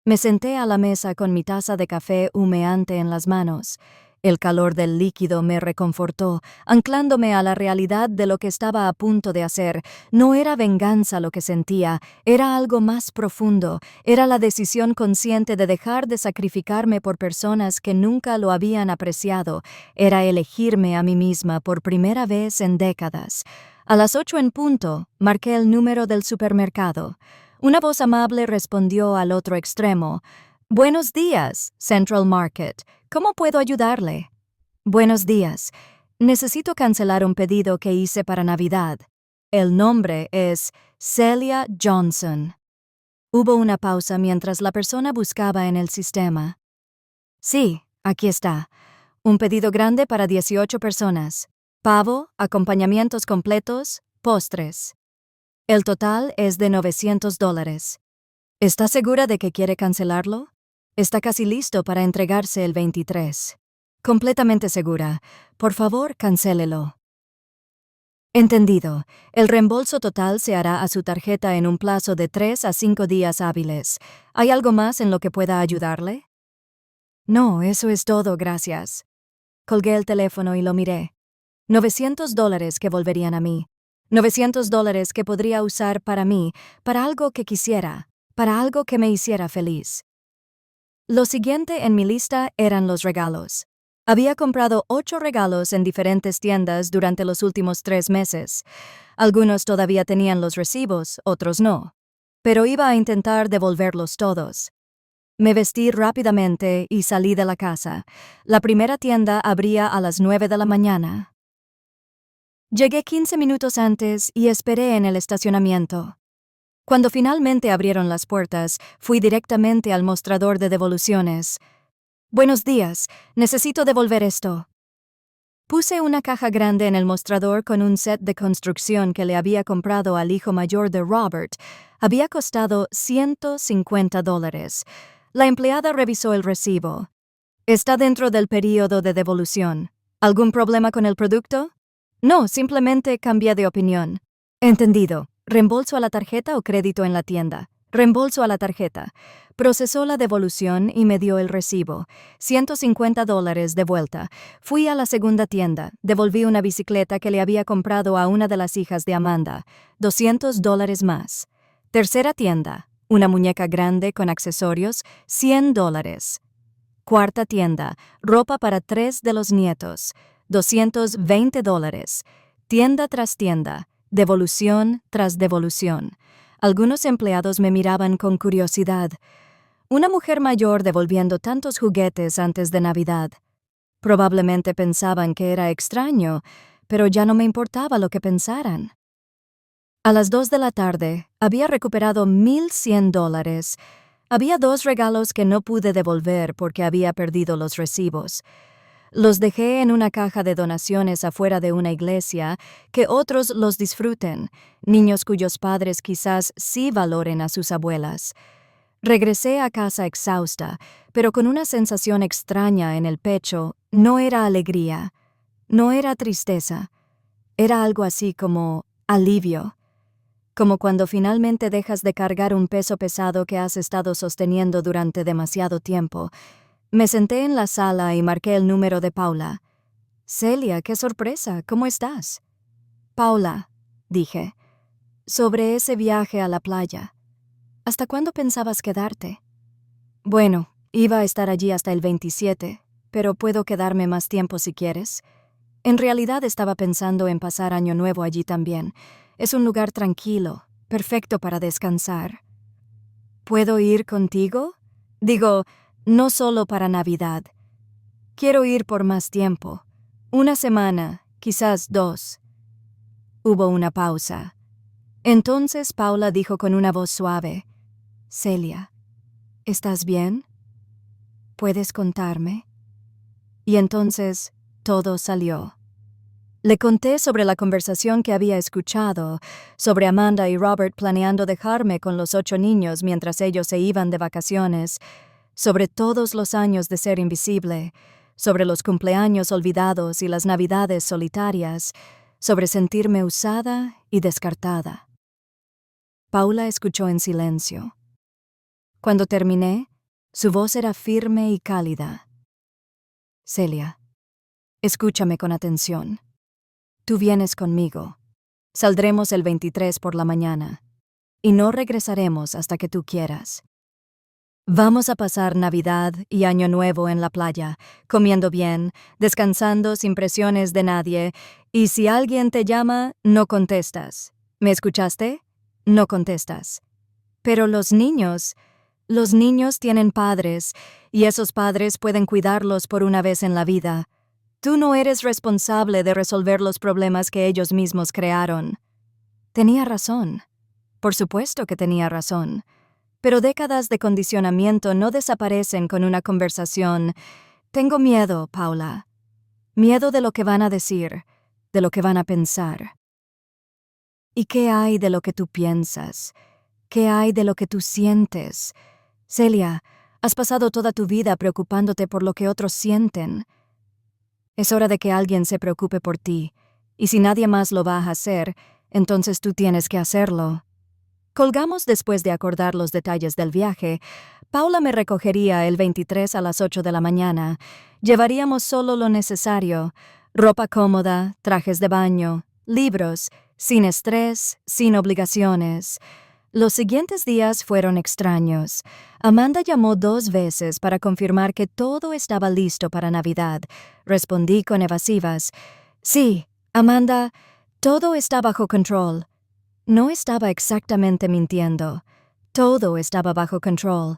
Me senté a la mesa con mi taza de café humeante en las manos. El calor del líquido me reconfortó, anclándome a la realidad de lo que estaba a punto de hacer. No era venganza lo que sentía, era algo más profundo. Era la decisión consciente de dejar de sacrificarme por personas que nunca lo habían apreciado. Era elegirme a mí misma por primera vez en décadas. A las 8 en punto, marqué el número del supermercado. Una voz amable respondió al otro extremo. «Buenos días, Central Market. ¿Cómo puedo ayudarle?» «Buenos días. Necesito cancelar un pedido que hice para Navidad. El nombre es Celia Johnson». Hubo una pausa mientras la persona buscaba en el sistema. «Sí, aquí está. Un pedido grande para 18 personas. Pavo, acompañamientos completos, postres. El total es de $900. ¿Está segura de que quiere cancelarlo? Está casi listo para entregarse el 23. Completamente segura. Por favor, cancélelo». «Entendido. El reembolso total se hará a su tarjeta en un plazo de 3 a 5 días hábiles. ¿Hay algo más en lo que pueda ayudarle?» «No, eso es todo, gracias». Colgué el teléfono y lo miré. $900 que volverían a mí. $900 que podría usar para mí, para algo que quisiera, para algo que me hiciera feliz. Lo siguiente en mi lista eran los regalos. Había comprado 8 regalos en diferentes tiendas durante los últimos 3 meses. Algunos todavía tenían los recibos, otros no. Pero iba a intentar devolverlos todos. Me vestí rápidamente y salí de la casa. La primera tienda abría a las 9 de la mañana. Llegué 15 minutos antes y esperé en el estacionamiento. Cuando finalmente abrieron las puertas, fui directamente al mostrador de devoluciones. «Buenos días, necesito devolver esto». Puse una caja grande en el mostrador con un set de construcción que le había comprado al hijo mayor de Robert. Había costado $150. La empleada revisó el recibo. «Está dentro del período de devolución. ¿Algún problema con el producto?» «No, simplemente cambié de opinión». «Entendido. ¿Reembolso a la tarjeta o crédito en la tienda?» «Reembolso a la tarjeta». Procesó la devolución y me dio el recibo. $150 de vuelta. Fui a la segunda tienda. Devolví una bicicleta que le había comprado a una de las hijas de Amanda. $200 más. Tercera tienda. Una muñeca grande con accesorios. $100. Cuarta tienda. Ropa para 3 de los nietos. $220. Tienda tras tienda. Devolución tras devolución. Algunos empleados me miraban con curiosidad. Una mujer mayor devolviendo tantos juguetes antes de Navidad. Probablemente pensaban que era extraño, pero ya no me importaba lo que pensaran. A las 2 de la tarde, había recuperado $1,100. Había 2 regalos que no pude devolver porque había perdido los recibos. Los dejé en una caja de donaciones afuera de una iglesia, que otros los disfruten, niños cuyos padres quizás sí valoren a sus abuelas. Regresé a casa exhausta, pero con una sensación extraña en el pecho. No era alegría, no era tristeza, era algo así como alivio, como cuando finalmente dejas de cargar un peso pesado que has estado sosteniendo durante demasiado tiempo. Me senté en la sala y marqué el número de Paula. «Celia, qué sorpresa, ¿cómo estás?» «Paula», dije, «sobre ese viaje a la playa. ¿Hasta cuándo pensabas quedarte?» «Bueno, iba a estar allí hasta el 27, pero puedo quedarme más tiempo si quieres. En realidad estaba pensando en pasar Año Nuevo allí también. Es un lugar tranquilo, perfecto para descansar». «¿Puedo ir contigo?» «Digo, no solo para Navidad. Quiero ir por más tiempo. 1 semana, quizás 2. Hubo una pausa. Entonces Paula dijo con una voz suave: «Celia, ¿estás bien? ¿Puedes contarme?» Y entonces todo salió. Le conté sobre la conversación que había escuchado, sobre Amanda y Robert planeando dejarme con los 8 niños mientras ellos se iban de vacaciones. sobre todos los años de ser invisible, sobre los cumpleaños olvidados y las navidades solitarias, sobre sentirme usada y descartada. Paula escuchó en silencio. Cuando terminé, su voz era firme y cálida. Celia, escúchame con atención. Tú vienes conmigo. Saldremos el 23 por la mañana, y no regresaremos hasta que tú quieras. Vamos a pasar Navidad y Año Nuevo en la playa, comiendo bien, descansando sin presiones de nadie, y si alguien te llama, no contestas. ¿Me escuchaste? No contestas. Pero los niños tienen padres, y esos padres pueden cuidarlos por una vez en la vida. Tú no eres responsable de resolver los problemas que ellos mismos crearon. Tenía razón. Por supuesto que tenía razón. Pero décadas de condicionamiento no desaparecen con una conversación. Tengo miedo, Paula. Miedo de lo que van a decir, de lo que van a pensar. ¿Y qué hay de lo que tú piensas? ¿Qué hay de lo que tú sientes? Celia, has pasado toda tu vida preocupándote por lo que otros sienten. Es hora de que alguien se preocupe por ti, y si nadie más lo va a hacer, entonces tú tienes que hacerlo. Colgamos después de acordar los detalles del viaje. Paula me recogería el 23 a las 8 de la mañana. Llevaríamos solo lo necesario: ropa cómoda, trajes de baño, libros, sin estrés, sin obligaciones. Los siguientes días fueron extraños. Amanda llamó 2 veces para confirmar que todo estaba listo para Navidad. Respondí con evasivas. Sí, Amanda, todo está bajo control. No estaba exactamente mintiendo. Todo estaba bajo control.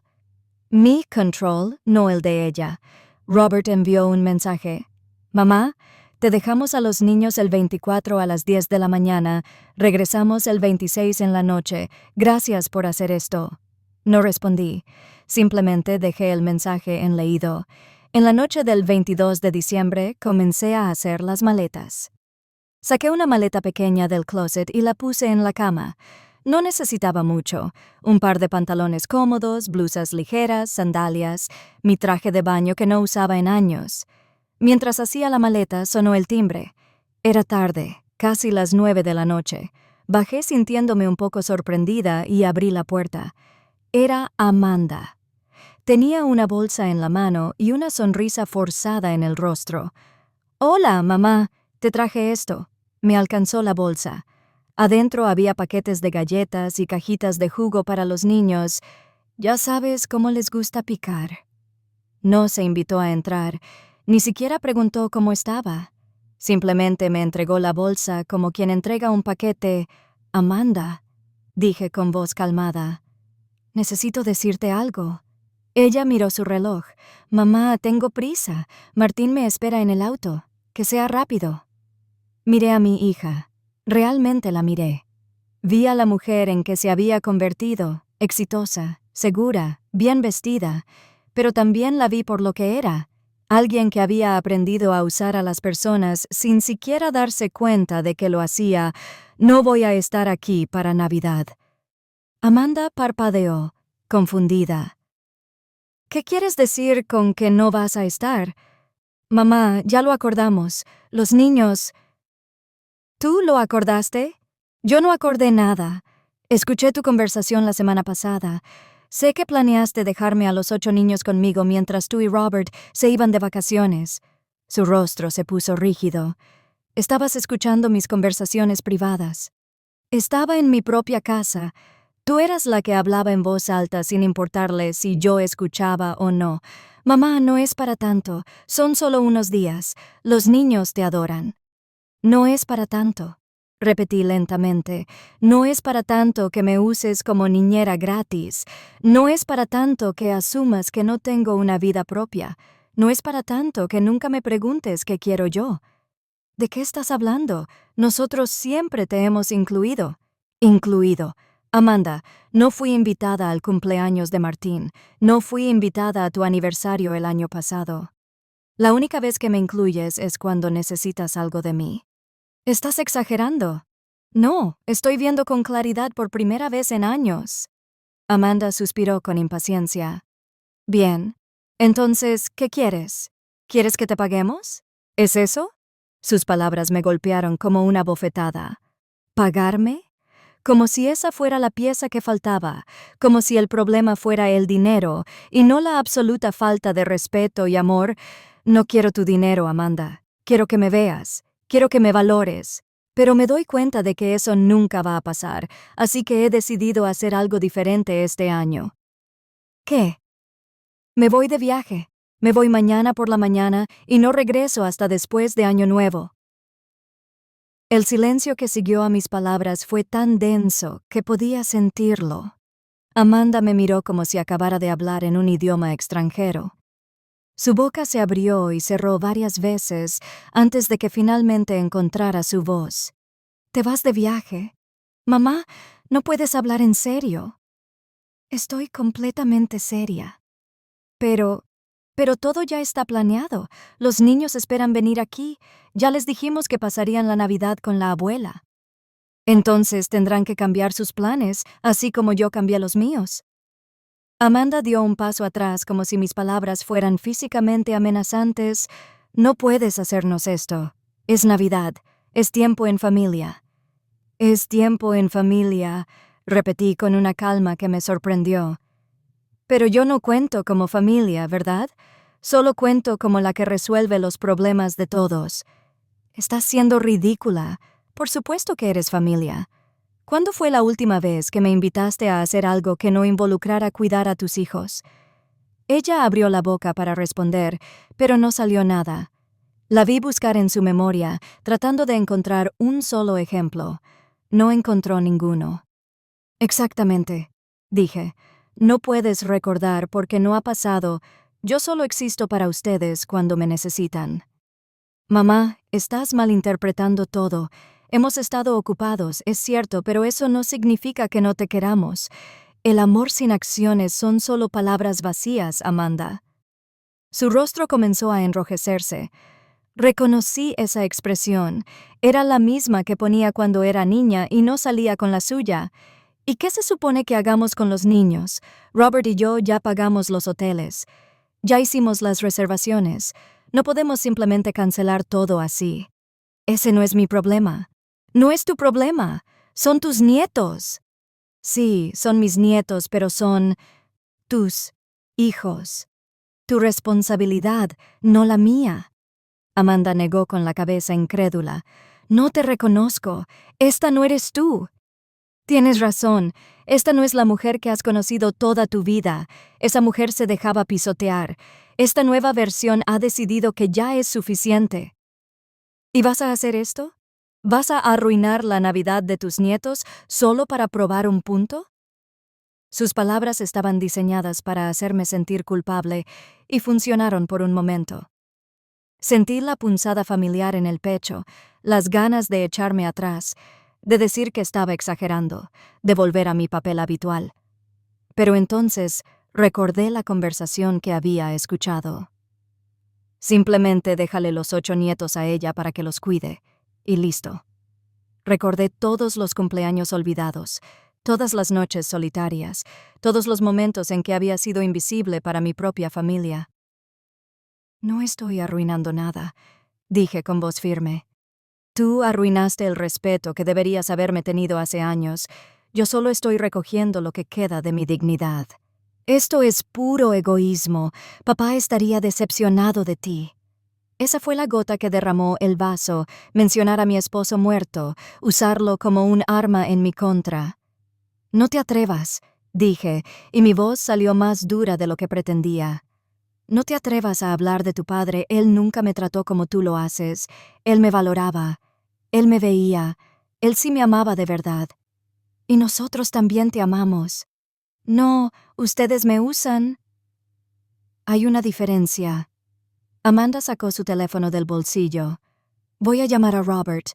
Mi control, no el de ella. Robert envió un mensaje. Mamá, te dejamos a los niños el 24 a las 10 de la mañana. Regresamos el 26 en la noche. Gracias por hacer esto. No respondí. Simplemente dejé el mensaje en leído. En la noche del 22 de diciembre comencé a hacer las maletas. Saqué una maleta pequeña del closet y la puse en la cama. No necesitaba mucho: un par de pantalones cómodos, blusas ligeras, sandalias, mi traje de baño que no usaba en años. Mientras hacía la maleta, sonó el timbre. Era tarde, casi las 9 de la noche. Bajé sintiéndome un poco sorprendida y abrí la puerta. Era Amanda. Tenía una bolsa en la mano y una sonrisa forzada en el rostro. «Hola, mamá, te traje esto». Me alcanzó la bolsa. Adentro había paquetes de galletas y cajitas de jugo para los niños. Ya sabes cómo les gusta picar. No se invitó a entrar, ni siquiera preguntó cómo estaba. Simplemente me entregó la bolsa como quien entrega un paquete. «Amanda», dije con voz calmada, «necesito decirte algo». Ella miró su reloj. «Mamá, tengo prisa. Martín me espera en el auto. Que sea rápido». Miré a mi hija. Realmente la miré. Vi a la mujer en que se había convertido, exitosa, segura, bien vestida, pero también la vi por lo que era: alguien que había aprendido a usar a las personas sin siquiera darse cuenta de que lo hacía. «No voy a estar aquí para Navidad». Amanda parpadeó, confundida. «¿Qué quieres decir con que no vas a estar?» «Mamá, ya lo acordamos. Los niños...» ¿Tú lo acordaste? Yo no acordé nada. Escuché tu conversación la semana pasada. Sé que planeaste dejarme a los 8 niños conmigo mientras tú y Robert se iban de vacaciones. Su rostro se puso rígido. Estabas escuchando mis conversaciones privadas. Estaba en mi propia casa. Tú eras la que hablaba en voz alta sin importarle si yo escuchaba o no. Mamá, no es para tanto. Son solo unos días. Los niños te adoran. No es para tanto, repetí lentamente. No es para tanto que me uses como niñera gratis. No es para tanto que asumas que no tengo una vida propia. No es para tanto que nunca me preguntes qué quiero yo. ¿De qué estás hablando? Nosotros siempre te hemos incluido. Incluido. Amanda, no fui invitada al cumpleaños de Martín. No fui invitada a tu aniversario el año pasado. La única vez que me incluyes es cuando necesitas algo de mí. ¿Estás exagerando? No, estoy viendo con claridad por primera vez en años. Amanda suspiró con impaciencia. Bien. Entonces, ¿qué quieres? ¿Quieres que te paguemos? ¿Es eso? Sus palabras me golpearon como una bofetada. ¿Pagarme? Como si esa fuera la pieza que faltaba, como si el problema fuera el dinero y no la absoluta falta de respeto y amor. No quiero tu dinero, Amanda. Quiero que me veas, quiero que me valores. Pero me doy cuenta de que eso nunca va a pasar, así que he decidido hacer algo diferente este año. ¿Qué? Me voy de viaje. Me voy mañana por la mañana y no regreso hasta después de Año Nuevo. El silencio que siguió a mis palabras fue tan denso que podía sentirlo. Amanda me miró como si acabara de hablar en un idioma extranjero. Su boca se abrió y cerró varias veces antes de que finalmente encontrara su voz. ¿Te vas de viaje? Mamá, ¿no puedes hablar en serio? Estoy completamente seria. Pero todo ya está planeado. Los niños esperan venir aquí. Ya les dijimos que pasarían la Navidad con la abuela. Entonces tendrán que cambiar sus planes, así como yo cambié los míos. Amanda dio un paso atrás como si mis palabras fueran físicamente amenazantes. No puedes hacernos esto. Es Navidad. Es tiempo en familia. Es tiempo en familia, repetí con una calma que me sorprendió. Pero yo no cuento como familia, ¿verdad? Solo cuento como la que resuelve los problemas de todos. Estás siendo ridícula. Por supuesto que eres familia. ¿Cuándo fue la última vez que me invitaste a hacer algo que no involucrara cuidar a tus hijos? Ella abrió la boca para responder, pero no salió nada. La vi buscar en su memoria, tratando de encontrar un solo ejemplo. No encontró ninguno. Exactamente, dije. No puedes recordar porque no ha pasado. Yo solo existo para ustedes cuando me necesitan. Mamá, estás malinterpretando todo. Hemos estado ocupados, es cierto, pero eso no significa que no te queramos. El amor sin acciones son solo palabras vacías, Amanda. Su rostro comenzó a enrojecerse. Reconocí esa expresión. Era la misma que ponía cuando era niña y no salía con la suya. ¿Y qué se supone que hagamos con los niños? Robert y yo ya pagamos los hoteles. Ya hicimos las reservaciones. No podemos simplemente cancelar todo así. Ese no es mi problema. No es tu problema. Son tus nietos. Sí, son mis nietos, pero son tus hijos. Tu responsabilidad, no la mía. Amanda negó con la cabeza incrédula. No te reconozco. Esta no eres tú. Tienes razón. Esta no es la mujer que has conocido toda tu vida. Esa mujer se dejaba pisotear. Esta nueva versión ha decidido que ya es suficiente. ¿Y vas a hacer esto? ¿Vas a arruinar la Navidad de tus nietos solo para probar un punto? Sus palabras estaban diseñadas para hacerme sentir culpable y funcionaron por un momento. Sentí la punzada familiar en el pecho, las ganas de echarme atrás, de decir que estaba exagerando, de volver a mi papel habitual. Pero entonces recordé la conversación que había escuchado. Simplemente déjale los 8 nietos a ella para que los cuide, y listo. Recordé todos los cumpleaños olvidados, todas las noches solitarias, todos los momentos en que había sido invisible para mi propia familia. No estoy arruinando nada, dije con voz firme. Tú arruinaste el respeto que deberías haberme tenido hace años. Yo solo estoy recogiendo lo que queda de mi dignidad. Esto es puro egoísmo. Papá estaría decepcionado de ti. Esa fue la gota que derramó el vaso, mencionar a mi esposo muerto, usarlo como un arma en mi contra. No te atrevas, dije, y mi voz salió más dura de lo que pretendía. No te atrevas a hablar de tu padre, él nunca me trató como tú lo haces. Él me valoraba, él me veía, él sí me amaba de verdad. Y nosotros también te amamos. No, ustedes me usan. Hay una diferencia. Amanda sacó su teléfono del bolsillo. Voy a llamar a Robert.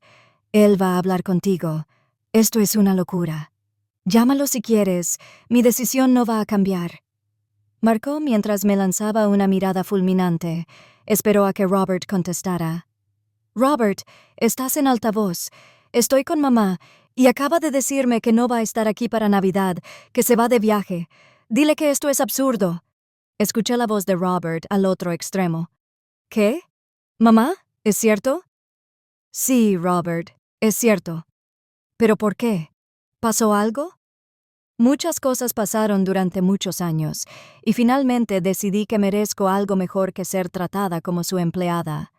Él va a hablar contigo. Esto es una locura. Llámalo si quieres. Mi decisión no va a cambiar. Marcó mientras me lanzaba una mirada fulminante. Esperó a que Robert contestara. Robert, estás en altavoz. Estoy con mamá y acaba de decirme que no va a estar aquí para Navidad, que se va de viaje. Dile que esto es absurdo. Escuché la voz de Robert al otro extremo. ¿Qué? ¿Mamá? ¿Es cierto? Sí, Robert, es cierto. ¿Pero por qué? ¿Pasó algo? Muchas cosas pasaron durante muchos años, y finalmente decidí que merezco algo mejor que ser tratada como su empleada.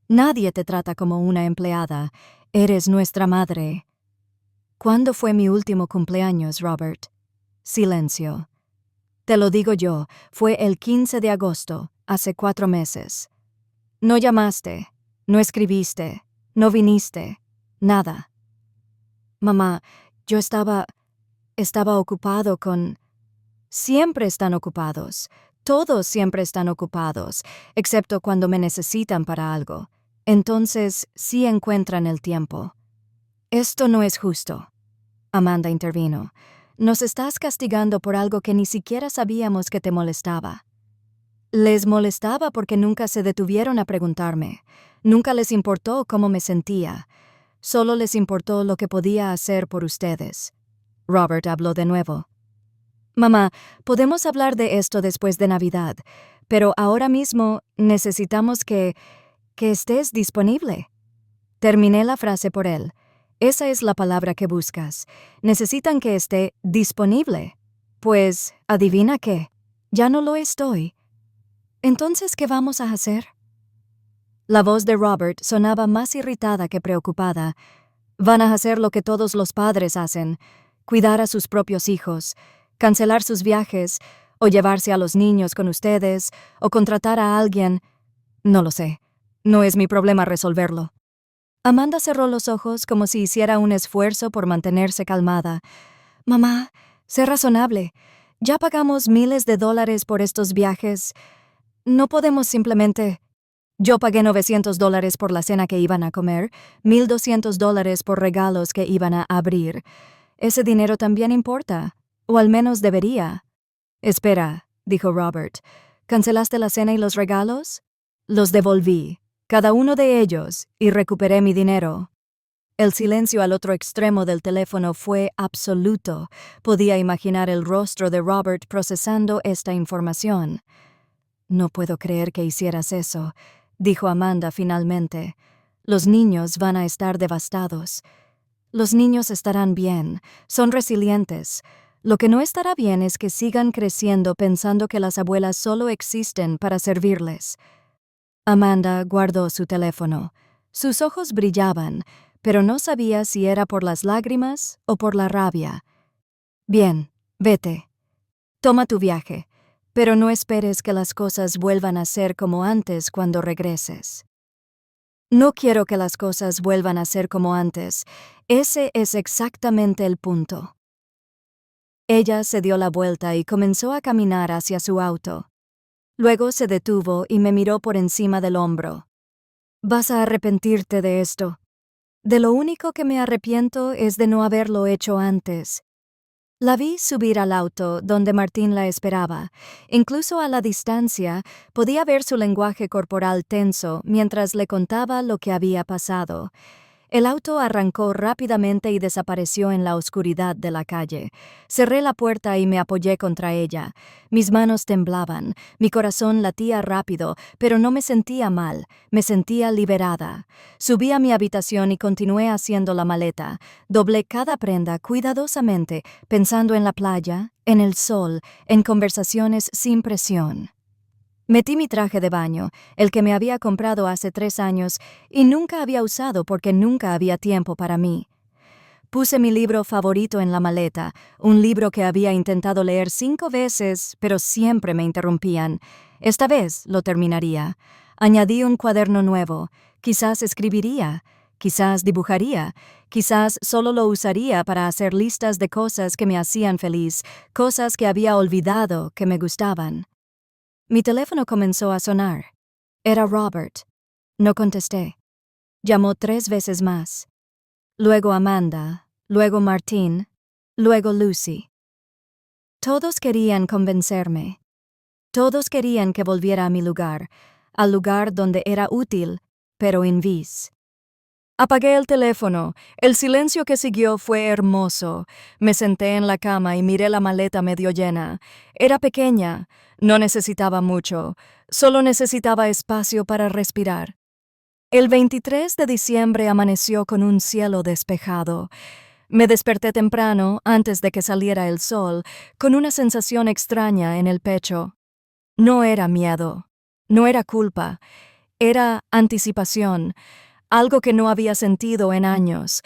Nadie te trata como una empleada. Eres nuestra madre. ¿Cuándo fue mi último cumpleaños, Robert? Silencio. Te lo digo yo, fue el 15 de agosto, hace 4 meses. No llamaste, no escribiste, no viniste, nada. Mamá, yo estaba ocupado con... Siempre están ocupados. Todos siempre están ocupados, excepto cuando me necesitan para algo. Entonces, sí encuentran el tiempo. Esto no es justo. Amanda intervino. Nos estás castigando por algo que ni siquiera sabíamos que te molestaba. Les molestaba porque nunca se detuvieron a preguntarme. Nunca les importó cómo me sentía. Solo les importó lo que podía hacer por ustedes. Robert habló de nuevo. Mamá, podemos hablar de esto después de Navidad, pero ahora mismo necesitamos que estés disponible. Terminé la frase por él. Esa es la palabra que buscas. Necesitan que esté disponible. Pues, ¿adivina qué? Ya no lo estoy. Entonces, ¿qué vamos a hacer? La voz de Robert sonaba más irritada que preocupada. Van a hacer lo que todos los padres hacen, cuidar a sus propios hijos, cancelar sus viajes, o llevarse a los niños con ustedes, o contratar a alguien. No lo sé. No es mi problema resolverlo. Amanda cerró los ojos como si hiciera un esfuerzo por mantenerse calmada. Mamá, sé razonable. Ya pagamos miles de dólares por estos viajes. No podemos simplemente... Yo pagué $900 por la cena que iban a comer, $1,200 por regalos que iban a abrir. Ese dinero también importa, o al menos debería. Espera, dijo Robert. ¿Cancelaste la cena y los regalos? Los devolví, cada uno de ellos, y recuperé mi dinero. El silencio al otro extremo del teléfono fue absoluto. Podía imaginar el rostro de Robert procesando esta información. No puedo creer que hicieras eso, dijo Amanda finalmente. Los niños van a estar devastados. Los niños estarán bien, son resilientes. Lo que no estará bien es que sigan creciendo pensando que las abuelas solo existen para servirles. Amanda guardó su teléfono. Sus ojos brillaban, pero no sabía si era por las lágrimas o por la rabia. Bien, vete. Toma tu viaje, pero no esperes que las cosas vuelvan a ser como antes cuando regreses. No quiero que las cosas vuelvan a ser como antes. Ese es exactamente el punto. Ella se dio la vuelta y comenzó a caminar hacia su auto. Luego se detuvo y me miró por encima del hombro. Vas a arrepentirte de esto. De lo único que me arrepiento es de no haberlo hecho antes. La vi subir al auto donde Martín la esperaba. Incluso a la distancia, podía ver su lenguaje corporal tenso mientras le contaba lo que había pasado. El auto arrancó rápidamente y desapareció en la oscuridad de la calle. Cerré la puerta y me apoyé contra ella. Mis manos temblaban, mi corazón latía rápido, pero no me sentía mal, me sentía liberada. Subí a mi habitación y continué haciendo la maleta. Doblé cada prenda cuidadosamente, pensando en la playa, en el sol, en conversaciones sin presión. Metí mi traje de baño, el que me había comprado hace 3 años y nunca había usado porque nunca había tiempo para mí. Puse mi libro favorito en la maleta, un libro que había intentado leer 5 veces, pero siempre me interrumpían. Esta vez lo terminaría. Añadí un cuaderno nuevo. Quizás escribiría, quizás dibujaría, quizás solo lo usaría para hacer listas de cosas que me hacían feliz, cosas que había olvidado que me gustaban. Mi teléfono comenzó a sonar. Era Robert. No contesté. Llamó 3 veces más. Luego Amanda, luego Martín, luego Lucy. Todos querían convencerme. Todos querían que volviera a mi lugar, al lugar donde era útil, pero invis. Apagué el teléfono. El silencio que siguió fue hermoso. Me senté en la cama y miré la maleta medio llena. Era pequeña, no necesitaba mucho, solo necesitaba espacio para respirar. El 23 de diciembre amaneció con un cielo despejado. Me desperté temprano, antes de que saliera el sol, con una sensación extraña en el pecho. No era miedo, no era culpa, era anticipación, algo que no había sentido en años.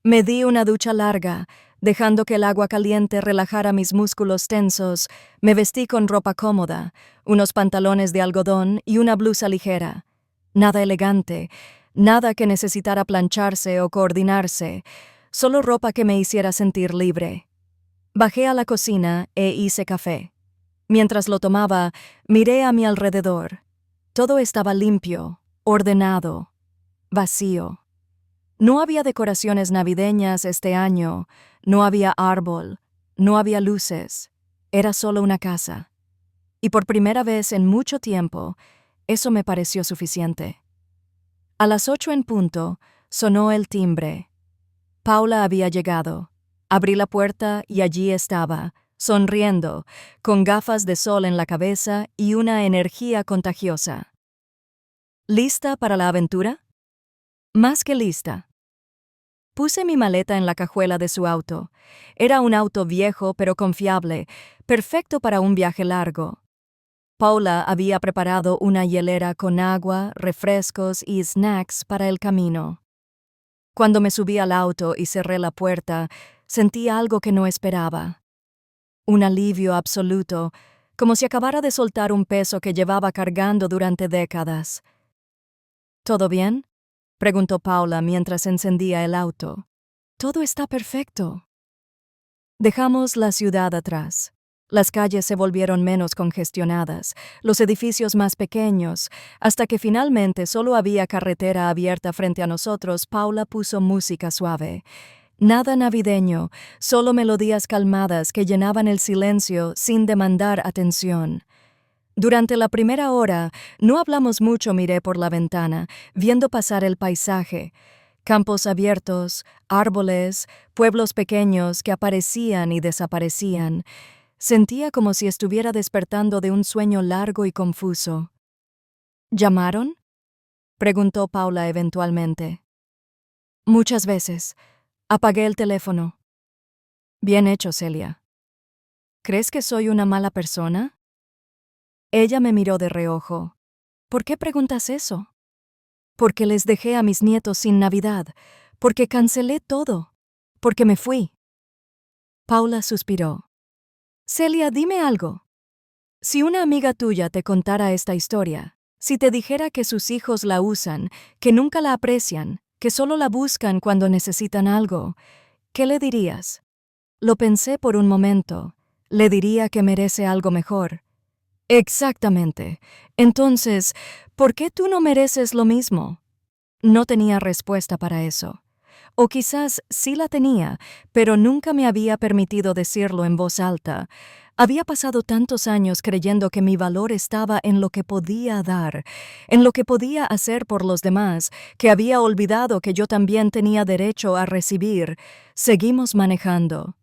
Me di una ducha larga, dejando que el agua caliente relajara mis músculos tensos. Me vestí con ropa cómoda, unos pantalones de algodón y una blusa ligera. Nada elegante, nada que necesitara plancharse o coordinarse, solo ropa que me hiciera sentir libre. Bajé a la cocina e hice café. Mientras lo tomaba, miré a mi alrededor. Todo estaba limpio, ordenado, vacío. No había decoraciones navideñas este año, no había árbol, no había luces. Era solo una casa. Y por primera vez en mucho tiempo, eso me pareció suficiente. A las 8 en punto, sonó el timbre. Paula había llegado. Abrí la puerta y allí estaba, sonriendo, con gafas de sol en la cabeza y una energía contagiosa. ¿Lista para la aventura? Más que lista. Puse mi maleta en la cajuela de su auto. Era un auto viejo pero confiable, perfecto para un viaje largo. Paula había preparado una hielera con agua, refrescos y snacks para el camino. Cuando me subí al auto y cerré la puerta, sentí algo que no esperaba. Un alivio absoluto, como si acabara de soltar un peso que llevaba cargando durante décadas. ¿Todo bien?, preguntó Paula mientras encendía el auto. Todo está perfecto. Dejamos la ciudad atrás. Las calles se volvieron menos congestionadas, los edificios más pequeños, hasta que finalmente solo había carretera abierta frente a nosotros. Paula puso música suave. Nada navideño, solo melodías calmadas que llenaban el silencio sin demandar atención. Durante la primera hora, no hablamos mucho. Miré por la ventana, viendo pasar el paisaje. Campos abiertos, árboles, pueblos pequeños que aparecían y desaparecían. Sentía como si estuviera despertando de un sueño largo y confuso. ¿Llamaron?, preguntó Paula eventualmente. Muchas veces. Apagué el teléfono. Bien hecho, Celia. ¿Crees que soy una mala persona? Ella me miró de reojo. ¿Por qué preguntas eso? Porque les dejé a mis nietos sin Navidad, porque cancelé todo, porque me fui. Paula suspiró. Celia, dime algo. Si una amiga tuya te contara esta historia, si te dijera que sus hijos la usan, que nunca la aprecian, que solo la buscan cuando necesitan algo, ¿qué le dirías? Lo pensé por un momento. Le diría que merece algo mejor. Exactamente. Entonces, ¿por qué tú no mereces lo mismo? No tenía respuesta para eso. O quizás sí la tenía, pero nunca me había permitido decirlo en voz alta. Había pasado tantos años creyendo que mi valor estaba en lo que podía dar, en lo que podía hacer por los demás, que había olvidado que yo también tenía derecho a recibir. Seguimos manejando.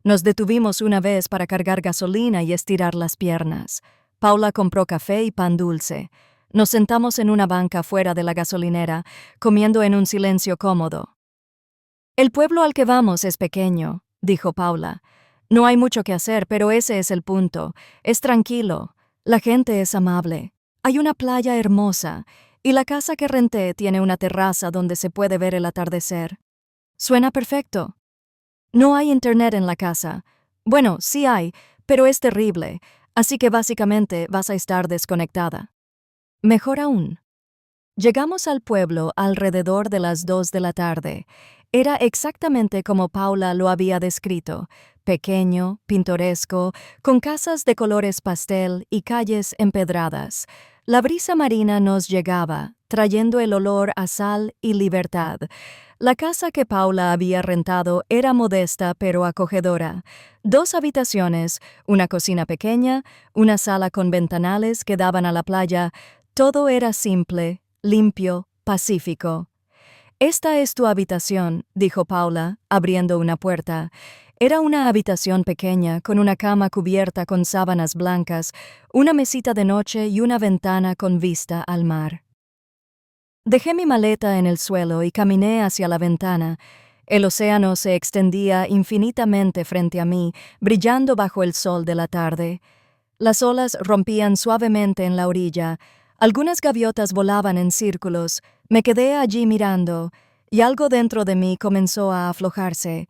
Nos detuvimos una vez para cargar gasolina y estirar las piernas. Paula compró café y pan dulce. Nos sentamos en una banca fuera de la gasolinera, comiendo en un silencio cómodo. El pueblo al que vamos es pequeño, dijo Paula. No hay mucho que hacer, pero ese es el punto. Es tranquilo. La gente es amable. Hay una playa hermosa, y la casa que renté tiene una terraza donde se puede ver el atardecer. Suena perfecto. No hay internet en la casa. Bueno, sí hay, pero es terrible, así que básicamente vas a estar desconectada. Mejor aún. Llegamos al pueblo alrededor de las 2 de la tarde. Era exactamente como Paula lo había descrito, pequeño, pintoresco, con casas de colores pastel y calles empedradas. La brisa marina nos llegaba, trayendo el olor a sal y libertad. La casa que Paula había rentado era modesta pero acogedora. 2 habitaciones, una cocina pequeña, una sala con ventanales que daban a la playa. Todo era simple, limpio, pacífico. Esta es tu habitación, dijo Paula, abriendo una puerta. Era una habitación pequeña, con una cama cubierta con sábanas blancas, una mesita de noche y una ventana con vista al mar. Dejé mi maleta en el suelo y caminé hacia la ventana. El océano se extendía infinitamente frente a mí, brillando bajo el sol de la tarde. Las olas rompían suavemente en la orilla. Algunas gaviotas volaban en círculos. Me quedé allí mirando, y algo dentro de mí comenzó a aflojarse.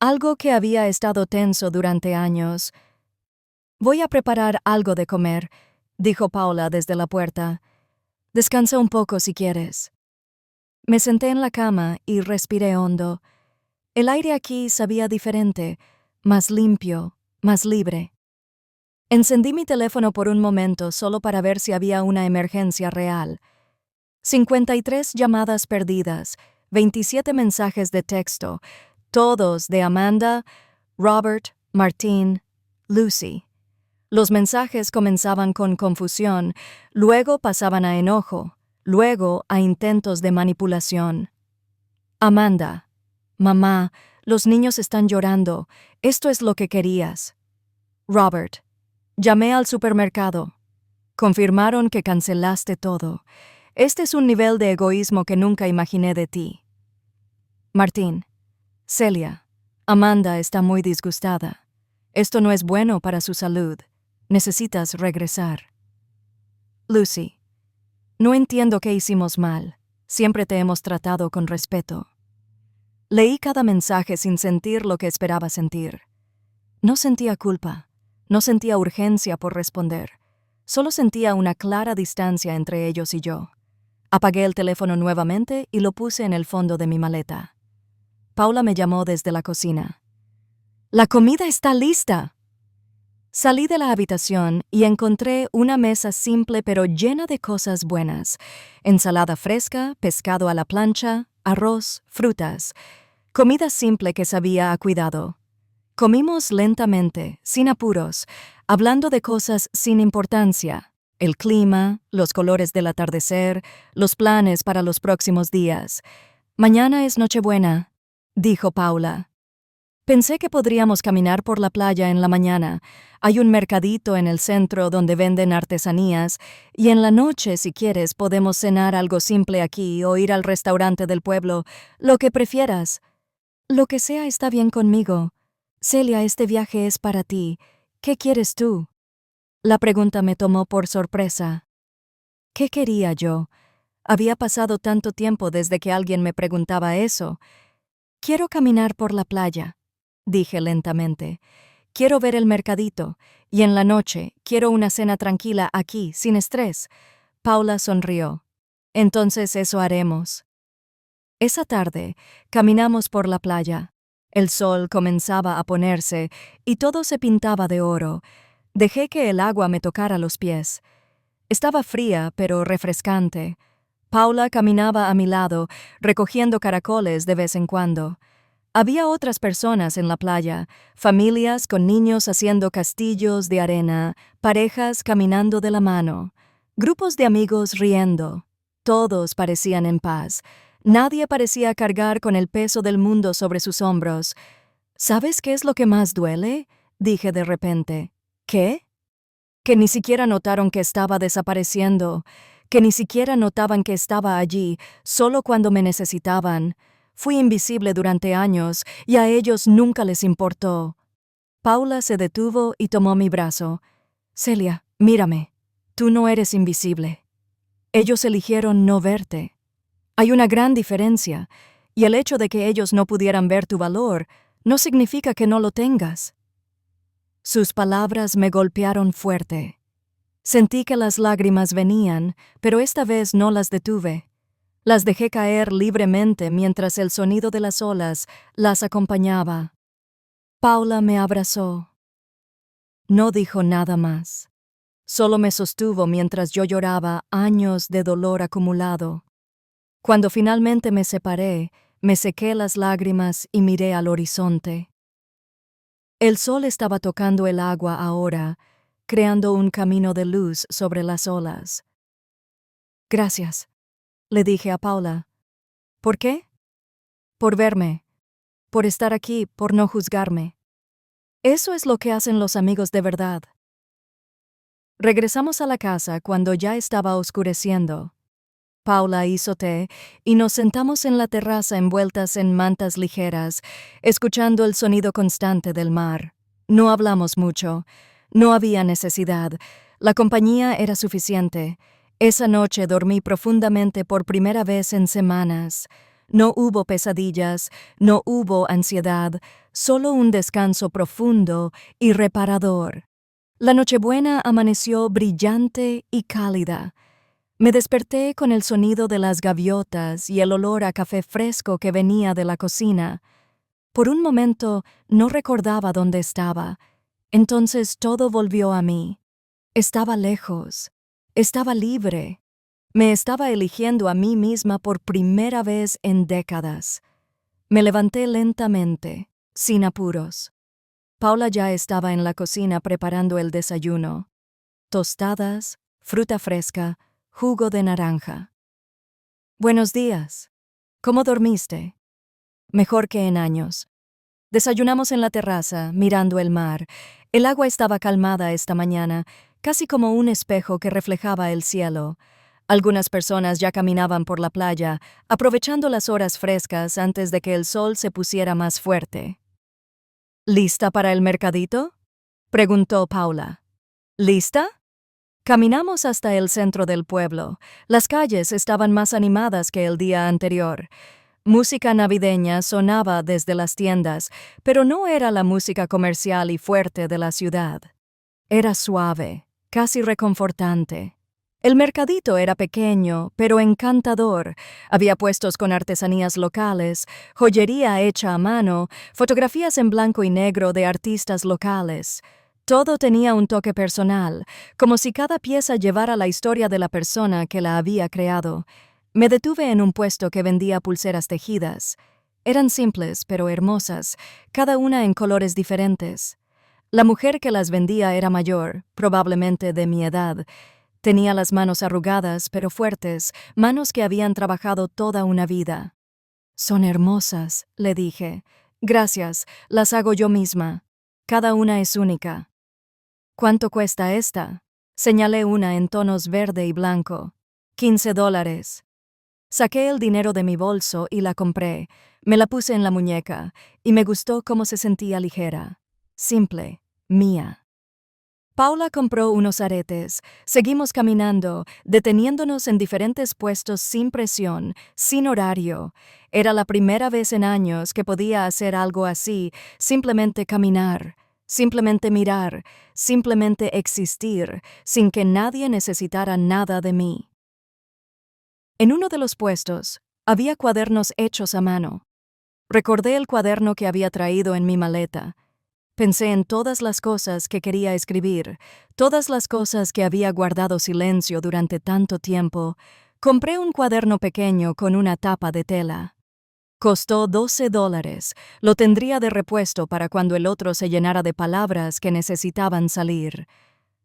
Algo que había estado tenso durante años. «Voy a preparar algo de comer», dijo Paula desde la puerta. «Descansa un poco si quieres». Me senté en la cama y respiré hondo. El aire aquí sabía diferente, más limpio, más libre. Encendí mi teléfono por un momento solo para ver si había una emergencia real. 53 llamadas perdidas, 27 mensajes de texto, todos de Amanda, Robert, Martín, Lucy. Los mensajes comenzaban con confusión, luego pasaban a enojo, luego a intentos de manipulación. Amanda, mamá, los niños están llorando, esto es lo que querías. Robert, llamé al supermercado. Confirmaron que cancelaste todo. Este es un nivel de egoísmo que nunca imaginé de ti. Martín, Celia, Amanda está muy disgustada. Esto no es bueno para su salud. Necesitas regresar. Lucy, no entiendo qué hicimos mal. Siempre te hemos tratado con respeto. Leí cada mensaje sin sentir lo que esperaba sentir. No sentía culpa, no sentía urgencia por responder. Solo sentía una clara distancia entre ellos y yo. Apagué el teléfono nuevamente y lo puse en el fondo de mi maleta. Paula me llamó desde la cocina. «¡La comida está lista!». Salí de la habitación y encontré una mesa simple pero llena de cosas buenas. Ensalada fresca, pescado a la plancha, arroz, frutas. Comida simple que sabía a cuidado. Comimos lentamente, sin apuros, hablando de cosas sin importancia. El clima, los colores del atardecer, los planes para los próximos días. «Mañana es Nochebuena», dijo Paula. Pensé que podríamos caminar por la playa en la mañana. Hay un mercadito en el centro donde venden artesanías, y en la noche, si quieres, podemos cenar algo simple aquí o ir al restaurante del pueblo, lo que prefieras. Lo que sea está bien conmigo. Celia, este viaje es para ti. ¿Qué quieres tú? La pregunta me tomó por sorpresa. ¿Qué quería yo? Había pasado tanto tiempo desde que alguien me preguntaba eso. Quiero caminar por la playa, dije lentamente. Quiero ver el mercadito, y en la noche quiero una cena tranquila aquí, sin estrés. Paula sonrió. Entonces eso haremos. Esa tarde, caminamos por la playa. El sol comenzaba a ponerse, y todo se pintaba de oro. Dejé que el agua me tocara los pies. Estaba fría, pero refrescante. Paula caminaba a mi lado, recogiendo caracoles de vez en cuando. Había otras personas en la playa, familias con niños haciendo castillos de arena, parejas caminando de la mano, grupos de amigos riendo. Todos parecían en paz. Nadie parecía cargar con el peso del mundo sobre sus hombros. ¿Sabes qué es lo que más duele?, dije de repente. ¿Qué? Que ni siquiera notaron que estaba desapareciendo, que ni siquiera notaban que estaba allí, solo cuando me necesitaban. Fui invisible durante años y a ellos nunca les importó. Paula se detuvo y tomó mi brazo. Celia, mírame. Tú no eres invisible. Ellos eligieron no verte. Hay una gran diferencia, y el hecho de que ellos no pudieran ver tu valor no significa que no lo tengas. Sus palabras me golpearon fuerte. Sentí que las lágrimas venían, pero esta vez no las detuve. Las dejé caer libremente mientras el sonido de las olas las acompañaba. Paula me abrazó. No dijo nada más. Solo me sostuvo mientras yo lloraba años de dolor acumulado. Cuando finalmente me separé, me sequé las lágrimas y miré al horizonte. El sol estaba tocando el agua ahora, creando un camino de luz sobre las olas. Gracias, le dije a Paula. ¿Por qué? Por verme, por estar aquí, por no juzgarme. Eso es lo que hacen los amigos de verdad. Regresamos a la casa cuando ya estaba oscureciendo. Paula hizo té y nos sentamos en la terraza envueltas en mantas ligeras, escuchando el sonido constante del mar. No hablamos mucho. No había necesidad. La compañía era suficiente. Esa noche dormí profundamente por primera vez en semanas. No hubo pesadillas, no hubo ansiedad, solo un descanso profundo y reparador. La Nochebuena amaneció brillante y cálida. Me desperté con el sonido de las gaviotas y el olor a café fresco que venía de la cocina. Por un momento no recordaba dónde estaba. Entonces todo volvió a mí. Estaba lejos. Estaba libre. Me estaba eligiendo a mí misma por primera vez en décadas. Me levanté lentamente, sin apuros. Paula ya estaba en la cocina preparando el desayuno. Tostadas, fruta fresca, jugo de naranja. Buenos días. ¿Cómo dormiste? Mejor que en años. Desayunamos en la terraza, mirando el mar. El agua estaba calmada esta mañana, casi como un espejo que reflejaba el cielo. Algunas personas ya caminaban por la playa, aprovechando las horas frescas antes de que el sol se pusiera más fuerte. ¿Lista para el mercadito?, preguntó Paula. ¿Lista? Caminamos hasta el centro del pueblo. Las calles estaban más animadas que el día anterior. Música navideña sonaba desde las tiendas, pero no era la música comercial y fuerte de la ciudad. Era suave, casi reconfortante. El mercadito era pequeño, pero encantador. Había puestos con artesanías locales, joyería hecha a mano, fotografías en blanco y negro de artistas locales. Todo tenía un toque personal, como si cada pieza llevara la historia de la persona que la había creado. Me detuve en un puesto que vendía pulseras tejidas. Eran simples, pero hermosas, cada una en colores diferentes. La mujer que las vendía era mayor, probablemente de mi edad. Tenía las manos arrugadas, pero fuertes, manos que habían trabajado toda una vida. «Son hermosas», le dije. «Gracias, las hago yo misma. Cada una es única». «¿Cuánto cuesta esta?», señalé una en tonos verde y blanco. $15. Saqué el dinero de mi bolso y la compré. Me la puse en la muñeca, y me gustó cómo se sentía ligera. Simple, mía. Paula compró unos aretes. Seguimos caminando, deteniéndonos en diferentes puestos sin presión, sin horario. Era la primera vez en años que podía hacer algo así, simplemente caminar, simplemente mirar, simplemente existir, sin que nadie necesitara nada de mí. En uno de los puestos, había cuadernos hechos a mano. Recordé el cuaderno que había traído en mi maleta. Pensé en todas las cosas que quería escribir, todas las cosas que había guardado silencio durante tanto tiempo. Compré un cuaderno pequeño con una tapa de tela. Costó $12. Lo tendría de repuesto para cuando el otro se llenara de palabras que necesitaban salir.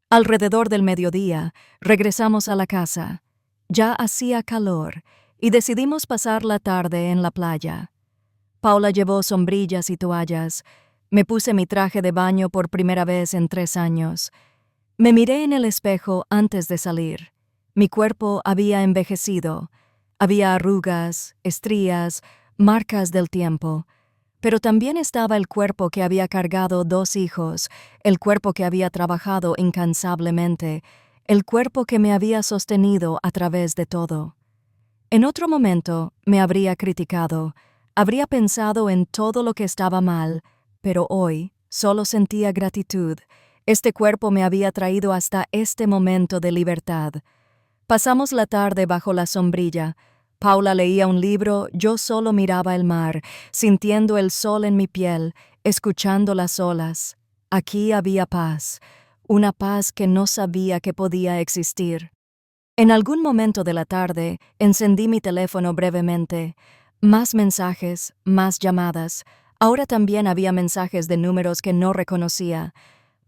Alrededor del mediodía, regresamos a la casa. Ya hacía calor, y decidimos pasar la tarde en la playa. Paula llevó sombrillas y toallas. Me puse mi traje de baño por primera vez en 3 años. Me miré en el espejo antes de salir. Mi cuerpo había envejecido. Había arrugas, estrías, marcas del tiempo. Pero también estaba el cuerpo que había cargado 2 hijos, el cuerpo que había trabajado incansablemente, el cuerpo que me había sostenido a través de todo. En otro momento me habría criticado, habría pensado en todo lo que estaba mal, pero hoy solo sentía gratitud. Este cuerpo me había traído hasta este momento de libertad. Pasamos la tarde bajo la sombrilla. Paula leía un libro, yo solo miraba el mar, sintiendo el sol en mi piel, escuchando las olas. Aquí había paz, una paz que no sabía que podía existir. En algún momento de la tarde, encendí mi teléfono brevemente. Más mensajes, más llamadas. Ahora también había mensajes de números que no reconocía.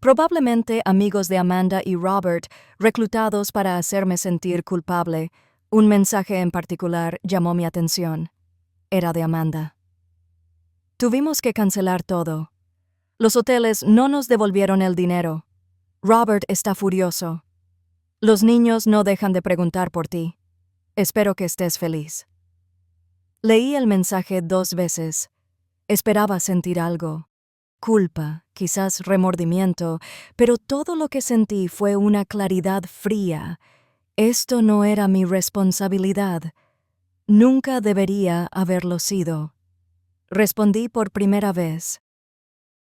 Probablemente amigos de Amanda y Robert, reclutados para hacerme sentir culpable. Un mensaje en particular llamó mi atención. era de Amanda. Tuvimos que cancelar todo. Los hoteles no nos devolvieron el dinero. Robert está furioso. Los niños no dejan de preguntar por ti. Espero que estés feliz. Leí el mensaje 2 veces. Esperaba sentir algo. Culpa, quizás remordimiento, pero todo lo que sentí fue una claridad fría. Esto no era mi responsabilidad. Nunca debería haberlo sido. Respondí por primera vez.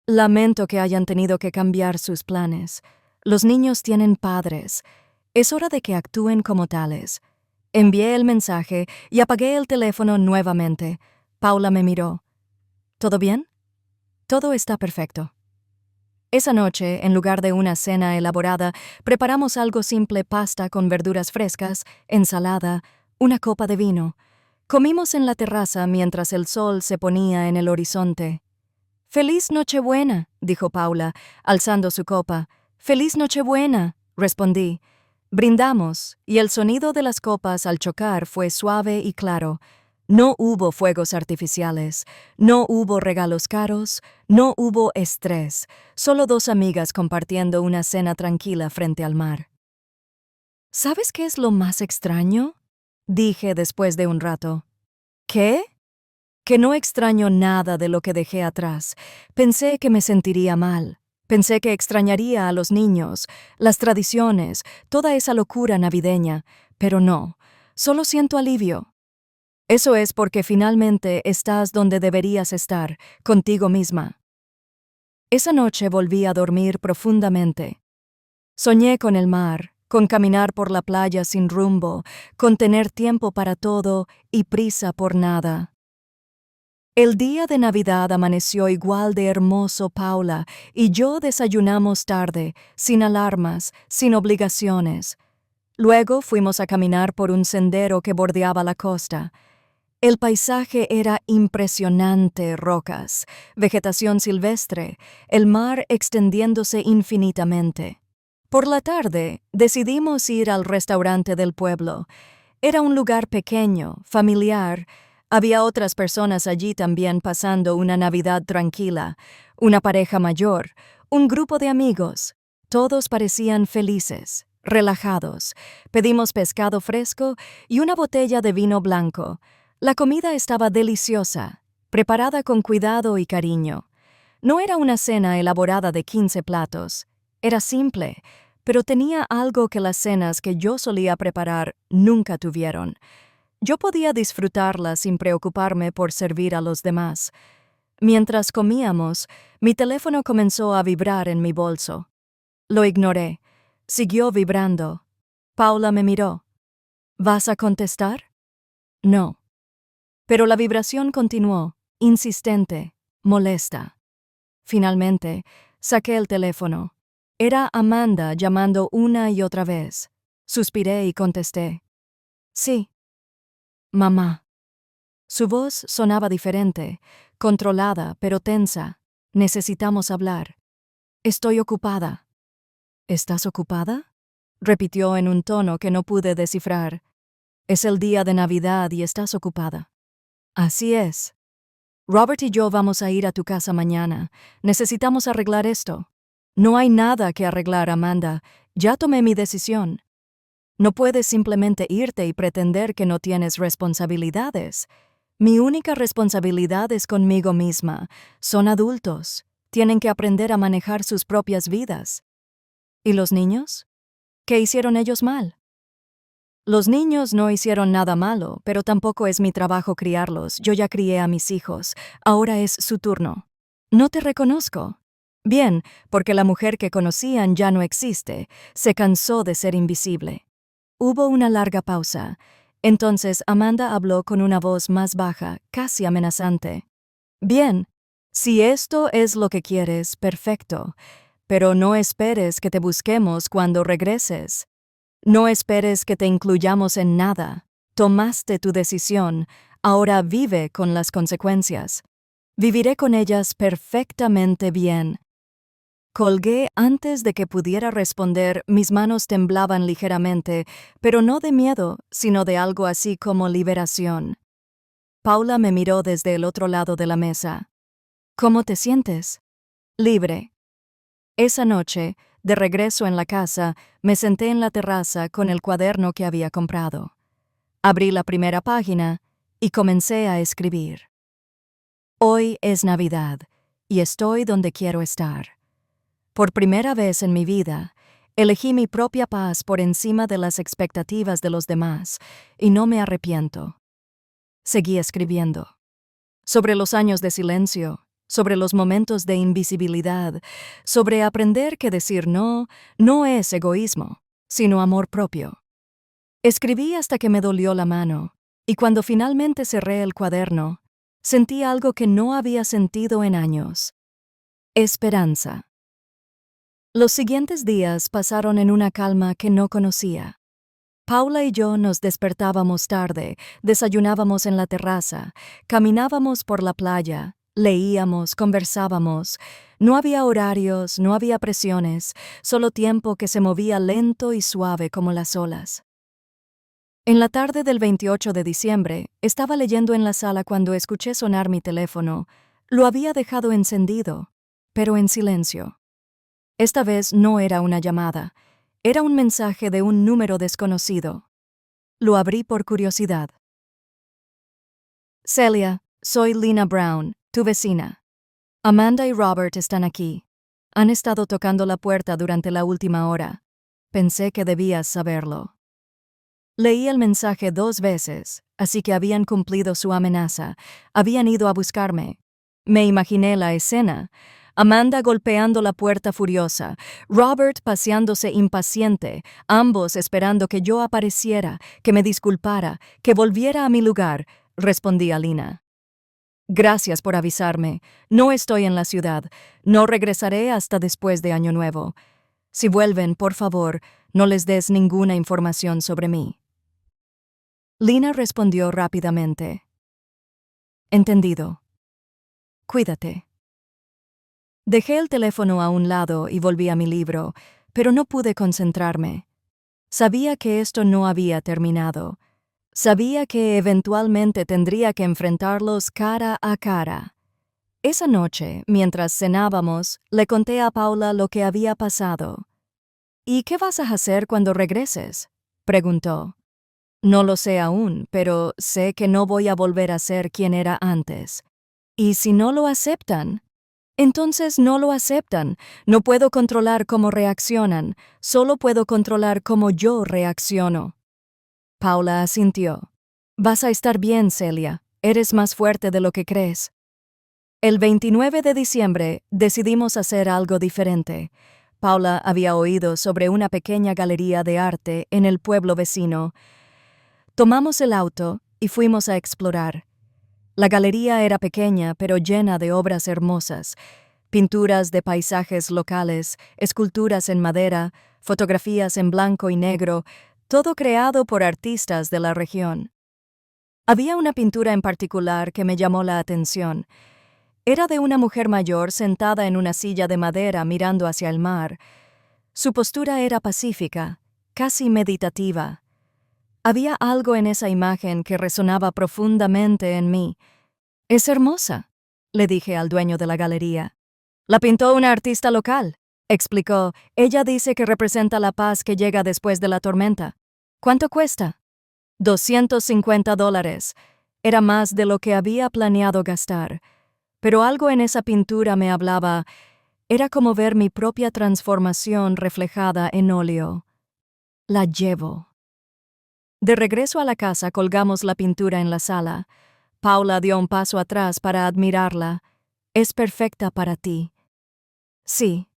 Lamento que hayan tenido que cambiar sus planes. Los niños tienen padres. Es hora de que actúen como tales. Envié el mensaje y apagué el teléfono nuevamente. Paula me miró. ¿Todo bien? Todo está perfecto. Esa noche, en lugar de una cena elaborada, preparamos algo simple: pasta con verduras frescas, ensalada, una copa de vino. Comimos en la terraza mientras el sol se ponía en el horizonte. «¡Feliz Nochebuena!», dijo Paula, alzando su copa. «¡Feliz Nochebuena!», respondí. Brindamos, y el sonido de las copas al chocar fue suave y claro. No hubo fuegos artificiales, no hubo regalos caros, no hubo estrés, solo 2 amigas compartiendo una cena tranquila frente al mar. ¿Sabes qué es lo más extraño?, dije después de un rato. ¿Qué? Que no extraño nada de lo que dejé atrás. Pensé que me sentiría mal. Pensé que extrañaría a los niños, las tradiciones, toda esa locura navideña, pero no, solo siento alivio. Eso es porque finalmente estás donde deberías estar, contigo misma. Esa noche volví a dormir profundamente. Soñé con el mar, con caminar por la playa sin rumbo, con tener tiempo para todo y prisa por nada. El día de Navidad amaneció igual de hermoso, Paula, y yo desayunamos tarde, sin alarmas, sin obligaciones. Luego fuimos a caminar por un sendero que bordeaba la costa. El paisaje era impresionante: rocas, vegetación silvestre, el mar extendiéndose infinitamente. Por la tarde, decidimos ir al restaurante del pueblo. Era un lugar pequeño, familiar. Había otras personas allí también pasando una Navidad tranquila, una pareja mayor, un grupo de amigos. Todos parecían felices, relajados. Pedimos pescado fresco y una botella de vino blanco. La comida estaba deliciosa, preparada con cuidado y cariño. No era una cena elaborada de 15 platos. Era simple, pero tenía algo que las cenas que yo solía preparar nunca tuvieron. Yo podía disfrutarla sin preocuparme por servir a los demás. Mientras comíamos, mi teléfono comenzó a vibrar en mi bolso. Lo ignoré. Siguió vibrando. Paula me miró. ¿Vas a contestar? No. Pero la vibración continuó, insistente, molesta. Finalmente, saqué el teléfono. Era Amanda llamando una y otra vez. Suspiré y contesté. Sí. Mamá. Su voz sonaba diferente, controlada pero tensa. Necesitamos hablar. Estoy ocupada. ¿Estás ocupada?, repitió en un tono que no pude descifrar. Es el día de Navidad y estás ocupada. Así es. Robert y yo vamos a ir a tu casa mañana. Necesitamos arreglar esto. No hay nada que arreglar, Amanda. Ya tomé mi decisión. No puedes simplemente irte y pretender que no tienes responsabilidades. Mi única responsabilidad es conmigo misma. Son adultos. Tienen que aprender a manejar sus propias vidas. ¿Y los niños? ¿Qué hicieron ellos mal? Los niños no hicieron nada malo, pero tampoco es mi trabajo criarlos. Yo ya crié a mis hijos. Ahora es su turno. No te reconozco. Bien, porque la mujer que conocían ya no existe. Se cansó de ser invisible. Hubo una larga pausa. Entonces Amanda habló con una voz más baja, casi amenazante. Bien, si esto es lo que quieres, perfecto. Pero no esperes que te busquemos cuando regreses. No esperes que te incluyamos en nada. Tomaste tu decisión, ahora vive con las consecuencias. Viviré con ellas perfectamente bien. Colgué antes de que pudiera responder. Mis manos temblaban ligeramente, pero no de miedo, sino de algo así como liberación. Paula me miró desde el otro lado de la mesa. ¿Cómo te sientes? Libre. Esa noche, de regreso en la casa, me senté en la terraza con el cuaderno que había comprado. Abrí la primera página y comencé a escribir. Hoy es Navidad y estoy donde quiero estar. Por primera vez en mi vida, elegí mi propia paz por encima de las expectativas de los demás y no me arrepiento. Seguí escribiendo. Sobre los años de silencio, sobre los momentos de invisibilidad, sobre aprender que decir no es egoísmo, sino amor propio. Escribí hasta que me dolió la mano, y cuando finalmente cerré el cuaderno, sentí algo que no había sentido en años. Esperanza. Los siguientes días pasaron en una calma que no conocía. Paula y yo nos despertábamos tarde, desayunábamos en la terraza, caminábamos por la playa, leíamos, conversábamos. No había horarios, no había presiones, solo tiempo que se movía lento y suave como las olas. En la tarde del 28 de diciembre, estaba leyendo en la sala cuando escuché sonar mi teléfono. Lo había dejado encendido, pero en silencio. Esta vez no era una llamada. Era un mensaje de un número desconocido. Lo abrí por curiosidad. Celia, soy Lina Brown, tu vecina. Amanda y Robert están aquí. Han estado tocando la puerta durante la última hora. Pensé que debías saberlo. Leí el mensaje 2 veces, así que habían cumplido su amenaza. Habían ido a buscarme. Me imaginé la escena. Amanda golpeando la puerta furiosa, Robert paseándose impaciente, ambos esperando que yo apareciera, que me disculpara, que volviera a mi lugar, respondí a Lina. Gracias por avisarme. No estoy en la ciudad. No regresaré hasta después de Año Nuevo. Si vuelven, por favor, no les des ninguna información sobre mí. Lina respondió rápidamente. Entendido. Cuídate. Dejé el teléfono a un lado y volví a mi libro, pero no pude concentrarme. Sabía que esto no había terminado. Sabía que eventualmente tendría que enfrentarlos cara a cara. Esa noche, mientras cenábamos, le conté a Paula lo que había pasado. ¿Y qué vas a hacer cuando regreses?, preguntó. No lo sé aún, pero sé que no voy a volver a ser quien era antes. ¿Y si no lo aceptan? Entonces no lo aceptan. No puedo controlar cómo reaccionan, solo puedo controlar cómo yo reacciono. Paula asintió. Vas a estar bien, Celia. Eres más fuerte de lo que crees. El 29 de diciembre decidimos hacer algo diferente. Paula había oído sobre una pequeña galería de arte en el pueblo vecino. Tomamos el auto y fuimos a explorar. La galería era pequeña pero llena de obras hermosas, pinturas de paisajes locales, esculturas en madera, fotografías en blanco y negro, todo creado por artistas de la región. Había una pintura en particular que me llamó la atención. Era de una mujer mayor sentada en una silla de madera mirando hacia el mar. Su postura era pacífica, casi meditativa. Había algo en esa imagen que resonaba profundamente en mí. «Es hermosa», le dije al dueño de la galería. «La pintó una artista local», explicó. «Ella dice que representa la paz que llega después de la tormenta». «¿Cuánto cuesta?» $250. Era más de lo que había planeado gastar. Pero algo en esa pintura me hablaba. Era como ver mi propia transformación reflejada en óleo. La llevo. De regreso a la casa colgamos la pintura en la sala. Paula dio un paso atrás para admirarla. «Es perfecta para ti». «Sí»,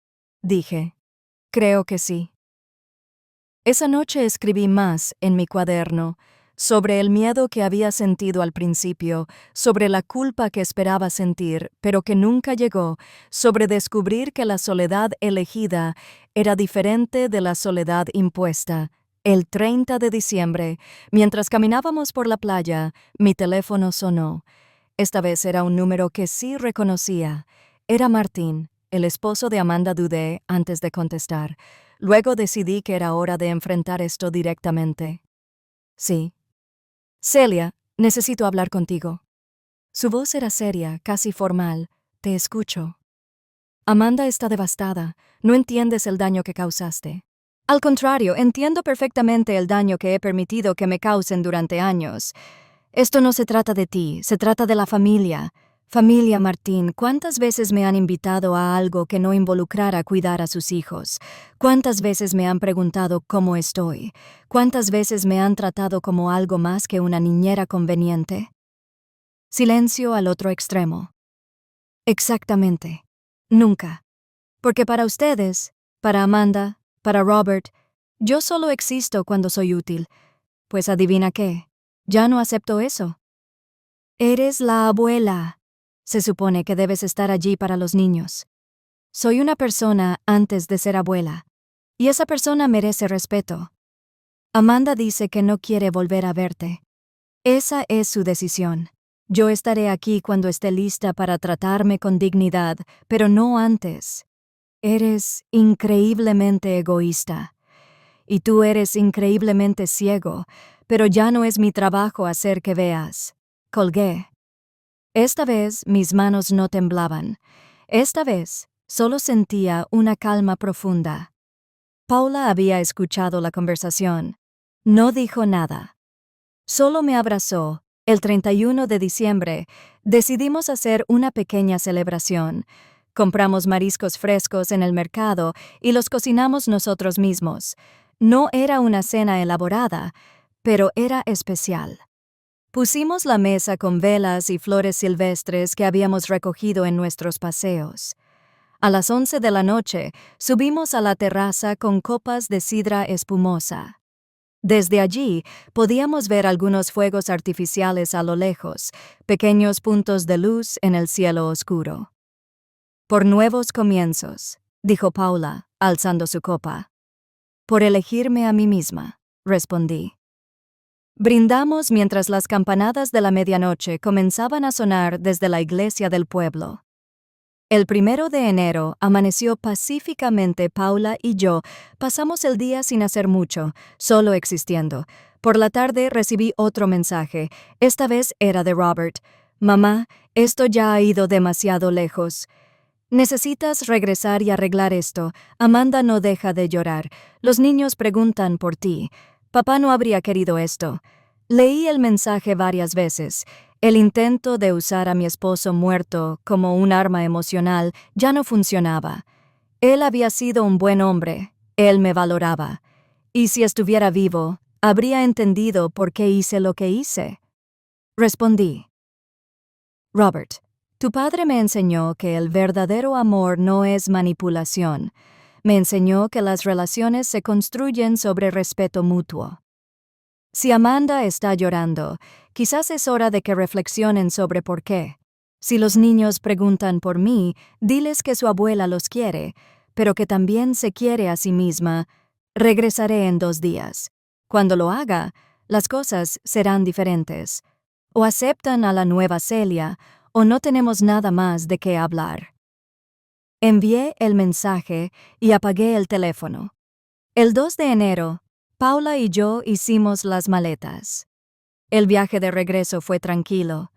dije. «Creo que sí». Esa noche escribí más en mi cuaderno, sobre el miedo que había sentido al principio, sobre la culpa que esperaba sentir, pero que nunca llegó, sobre descubrir que la soledad elegida era diferente de la soledad impuesta. El 30 de diciembre, mientras caminábamos por la playa, mi teléfono sonó. Esta vez era un número que sí reconocía. Era Martín, el esposo de Amanda. Dudé antes de contestar. Luego decidí que era hora de enfrentar esto directamente. «Sí». «Celia, necesito hablar contigo». Su voz era seria, casi formal. Te escucho. Amanda está devastada. No entiendes el daño que causaste. Al contrario, entiendo perfectamente el daño que he permitido que me causen durante años. Esto no se trata de ti, se trata de la familia. Familia Martín, ¿cuántas veces me han invitado a algo que no involucrara cuidar a sus hijos? ¿Cuántas veces me han preguntado cómo estoy? ¿Cuántas veces me han tratado como algo más que una niñera conveniente? Silencio al otro extremo. Exactamente. Nunca. Porque para ustedes, para Amanda, para Robert, yo solo existo cuando soy útil. Pues adivina qué, ya no acepto eso. Eres la abuela. Se supone que debes estar allí para los niños. Soy una persona antes de ser abuela, y esa persona merece respeto. Amanda dice que no quiere volver a verte. Esa es su decisión. Yo estaré aquí cuando esté lista para tratarme con dignidad, pero no antes. Eres increíblemente egoísta. Y tú eres increíblemente ciego, pero ya no es mi trabajo hacer que veas. Colgué. Esta vez mis manos no temblaban. Esta vez solo sentía una calma profunda. Paula había escuchado la conversación. No dijo nada. Solo me abrazó. El 31 de diciembre decidimos hacer una pequeña celebración. Compramos mariscos frescos en el mercado y los cocinamos nosotros mismos. No era una cena elaborada, pero era especial. Pusimos la mesa con velas y flores silvestres que habíamos recogido en nuestros paseos. A las 11 de la noche subimos a la terraza con copas de sidra espumosa. Desde allí podíamos ver algunos fuegos artificiales a lo lejos, pequeños puntos de luz en el cielo oscuro. Por nuevos comienzos, dijo Paula, alzando su copa. Por elegirme a mí misma, respondí. Brindamos mientras las campanadas de la medianoche comenzaban a sonar desde la iglesia del pueblo. El 1 de enero amaneció pacíficamente. Paula y yo pasamos el día sin hacer mucho, solo existiendo. Por la tarde recibí otro mensaje. Esta vez era de Robert. Mamá, esto ya ha ido demasiado lejos. Necesitas regresar y arreglar esto. Amanda no deja de llorar. Los niños preguntan por ti. Papá no habría querido esto. Leí el mensaje varias veces. El intento de usar a mi esposo muerto como un arma emocional ya no funcionaba. Él había sido un buen hombre. Él me valoraba. Y si estuviera vivo, habría entendido por qué hice lo que hice. Respondí. Robert, tu padre me enseñó que el verdadero amor no es manipulación. Me enseñó que las relaciones se construyen sobre respeto mutuo. Si Amanda está llorando, quizás es hora de que reflexionen sobre por qué. Si los niños preguntan por mí, diles que su abuela los quiere, pero que también se quiere a sí misma. Regresaré en 2 días. Cuando lo haga, las cosas serán diferentes. O aceptan a la nueva Celia, o no tenemos nada más de qué hablar. Envié el mensaje y apagué el teléfono. El 2 de enero, Paula y yo hicimos las maletas. El viaje de regreso fue tranquilo.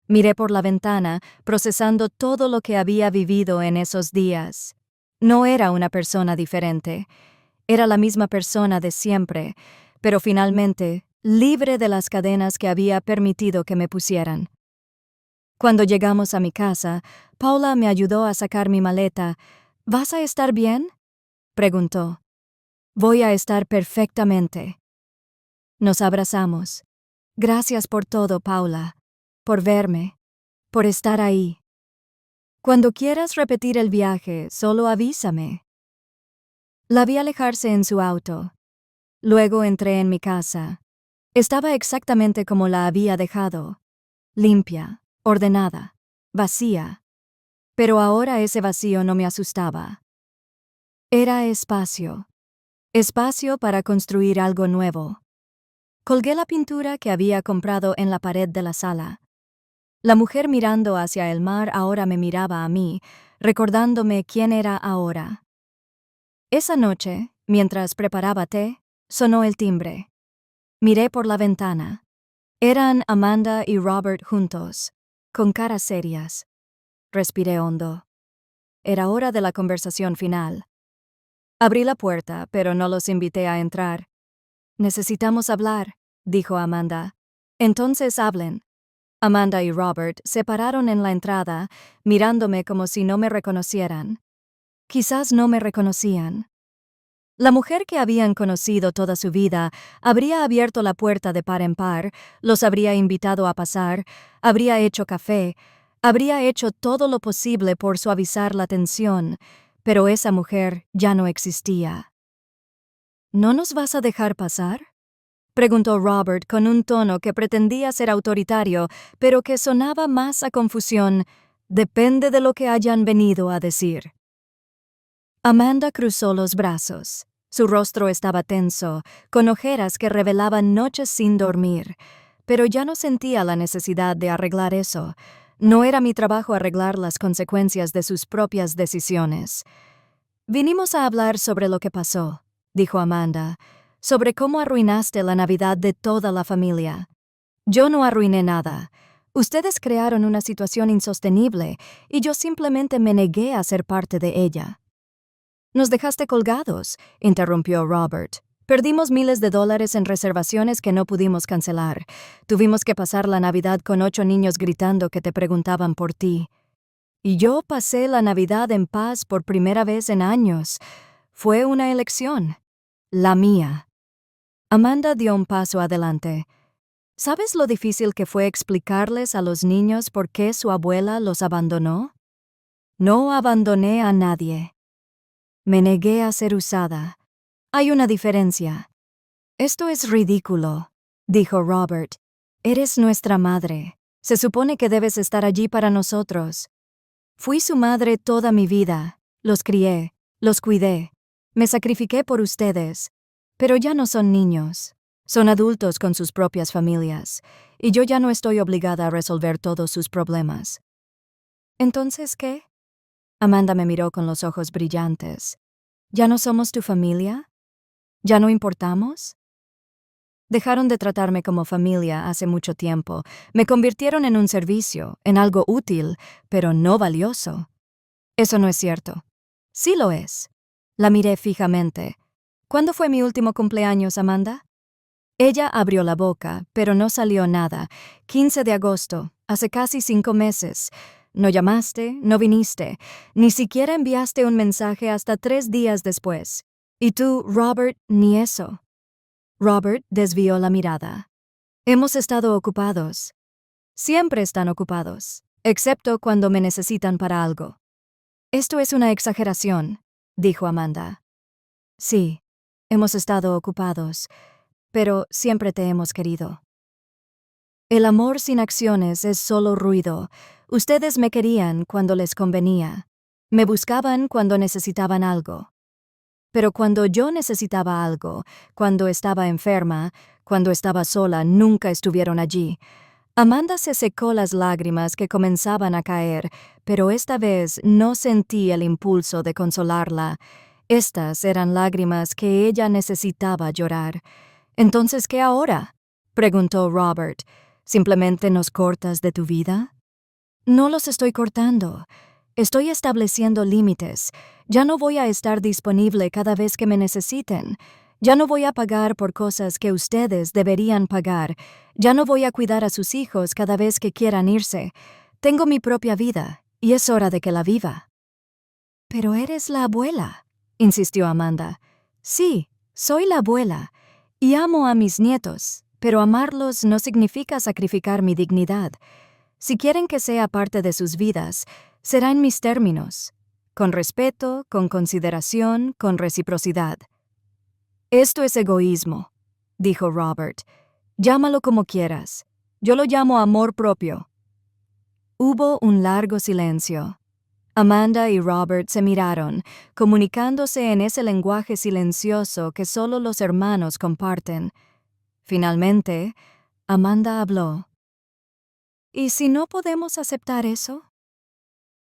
Miré por la ventana, procesando todo lo que había vivido en esos días. No era una persona diferente. Era la misma persona de siempre, pero finalmente libre de las cadenas que había permitido que me pusieran. Cuando llegamos a mi casa, Paula me ayudó a sacar mi maleta. ¿Vas a estar bien?, preguntó. Voy a estar perfectamente. Nos abrazamos. Gracias por todo, Paula. Por verme. Por estar ahí. Cuando quieras repetir el viaje, solo avísame. La vi alejarse en su auto. Luego entré en mi casa. Estaba exactamente como la había dejado. Limpia, ordenada, vacía. Pero ahora ese vacío no me asustaba. Era espacio. Espacio para construir algo nuevo. Colgué la pintura que había comprado en la pared de la sala. La mujer mirando hacia el mar ahora me miraba a mí, recordándome quién era ahora. Esa noche, mientras preparaba té, sonó el timbre. Miré por la ventana. Eran Amanda y Robert juntos. con caras serias. Respiré hondo. Era hora de la conversación final. Abrí la puerta, pero no los invité a entrar. Necesitamos hablar, dijo Amanda. Entonces hablen. Amanda y Robert se pararon en la entrada, mirándome como si no me reconocieran. Quizás no me reconocían. La mujer que habían conocido toda su vida habría abierto la puerta de par en par, los habría invitado a pasar, habría hecho café, habría hecho todo lo posible por suavizar la tensión, pero esa mujer ya no existía. ¿No nos vas a dejar pasar?, preguntó Robert con un tono que pretendía ser autoritario, pero que sonaba más a confusión. Depende de lo que hayan venido a decir. Amanda cruzó los brazos. Su rostro estaba tenso, con ojeras que revelaban noches sin dormir, pero ya no sentía la necesidad de arreglar eso. No era mi trabajo arreglar las consecuencias de sus propias decisiones. Vinimos a hablar sobre lo que pasó, dijo Amanda, sobre cómo arruinaste la Navidad de toda la familia. Yo no arruiné nada. Ustedes crearon una situación insostenible y yo simplemente me negué a ser parte de ella. Nos dejaste colgados, interrumpió Robert. Perdimos miles de dólares en reservaciones que no pudimos cancelar. Tuvimos que pasar la Navidad con 8 niños gritando que te preguntaban por ti. Y yo pasé la Navidad en paz por primera vez en años. Fue una elección. La mía. Amanda dio un paso adelante. ¿Sabes lo difícil que fue explicarles a los niños por qué su abuela los abandonó? No abandoné a nadie. Me negué a ser usada. Hay una diferencia. Esto es ridículo, dijo Robert. Eres nuestra madre. Se supone que debes estar allí para nosotros. Fui su madre toda mi vida. Los crié, los cuidé. Me sacrifiqué por ustedes. Pero ya no son niños. Son adultos con sus propias familias. Y yo ya no estoy obligada a resolver todos sus problemas. ¿Entonces qué? Amanda me miró con los ojos brillantes. ¿Ya no somos tu familia? ¿Ya no importamos? Dejaron de tratarme como familia hace mucho tiempo. Me convirtieron en un servicio, en algo útil, pero no valioso. Eso no es cierto. Sí lo es. La miré fijamente. ¿Cuándo fue mi último cumpleaños, Amanda? Ella abrió la boca, pero no salió nada. 15 de agosto, hace casi 5 meses. No llamaste, no viniste. Ni siquiera enviaste un mensaje hasta 3 días después. Y tú, Robert, ni eso. Robert desvió la mirada. Hemos estado ocupados. Siempre están ocupados, excepto cuando me necesitan para algo. Esto es una exageración, dijo Amanda. Sí, hemos estado ocupados, pero siempre te hemos querido. El amor sin acciones es solo ruido. Ustedes me querían cuando les convenía. Me buscaban cuando necesitaban algo. Pero cuando yo necesitaba algo, cuando estaba enferma, cuando estaba sola, nunca estuvieron allí. Amanda se secó las lágrimas que comenzaban a caer, pero esta vez no sentí el impulso de consolarla. Estas eran lágrimas que ella necesitaba llorar. ¿Entonces qué ahora?, preguntó Robert. ¿Simplemente nos cortas de tu vida? No los estoy cortando. Estoy estableciendo límites. Ya no voy a estar disponible cada vez que me necesiten. Ya no voy a pagar por cosas que ustedes deberían pagar. Ya no voy a cuidar a sus hijos cada vez que quieran irse. Tengo mi propia vida, y es hora de que la viva. Pero eres la abuela, insistió Amanda. Sí, soy la abuela, y amo a mis nietos, pero amarlos no significa sacrificar mi dignidad. Si quieren que sea parte de sus vidas, será en mis términos, con respeto, con consideración, con reciprocidad. Esto es egoísmo, dijo Robert. Llámalo como quieras. Yo lo llamo amor propio. Hubo un largo silencio. Amanda y Robert se miraron, comunicándose en ese lenguaje silencioso que solo los hermanos comparten. Finalmente, Amanda habló. ¿Y si no podemos aceptar eso?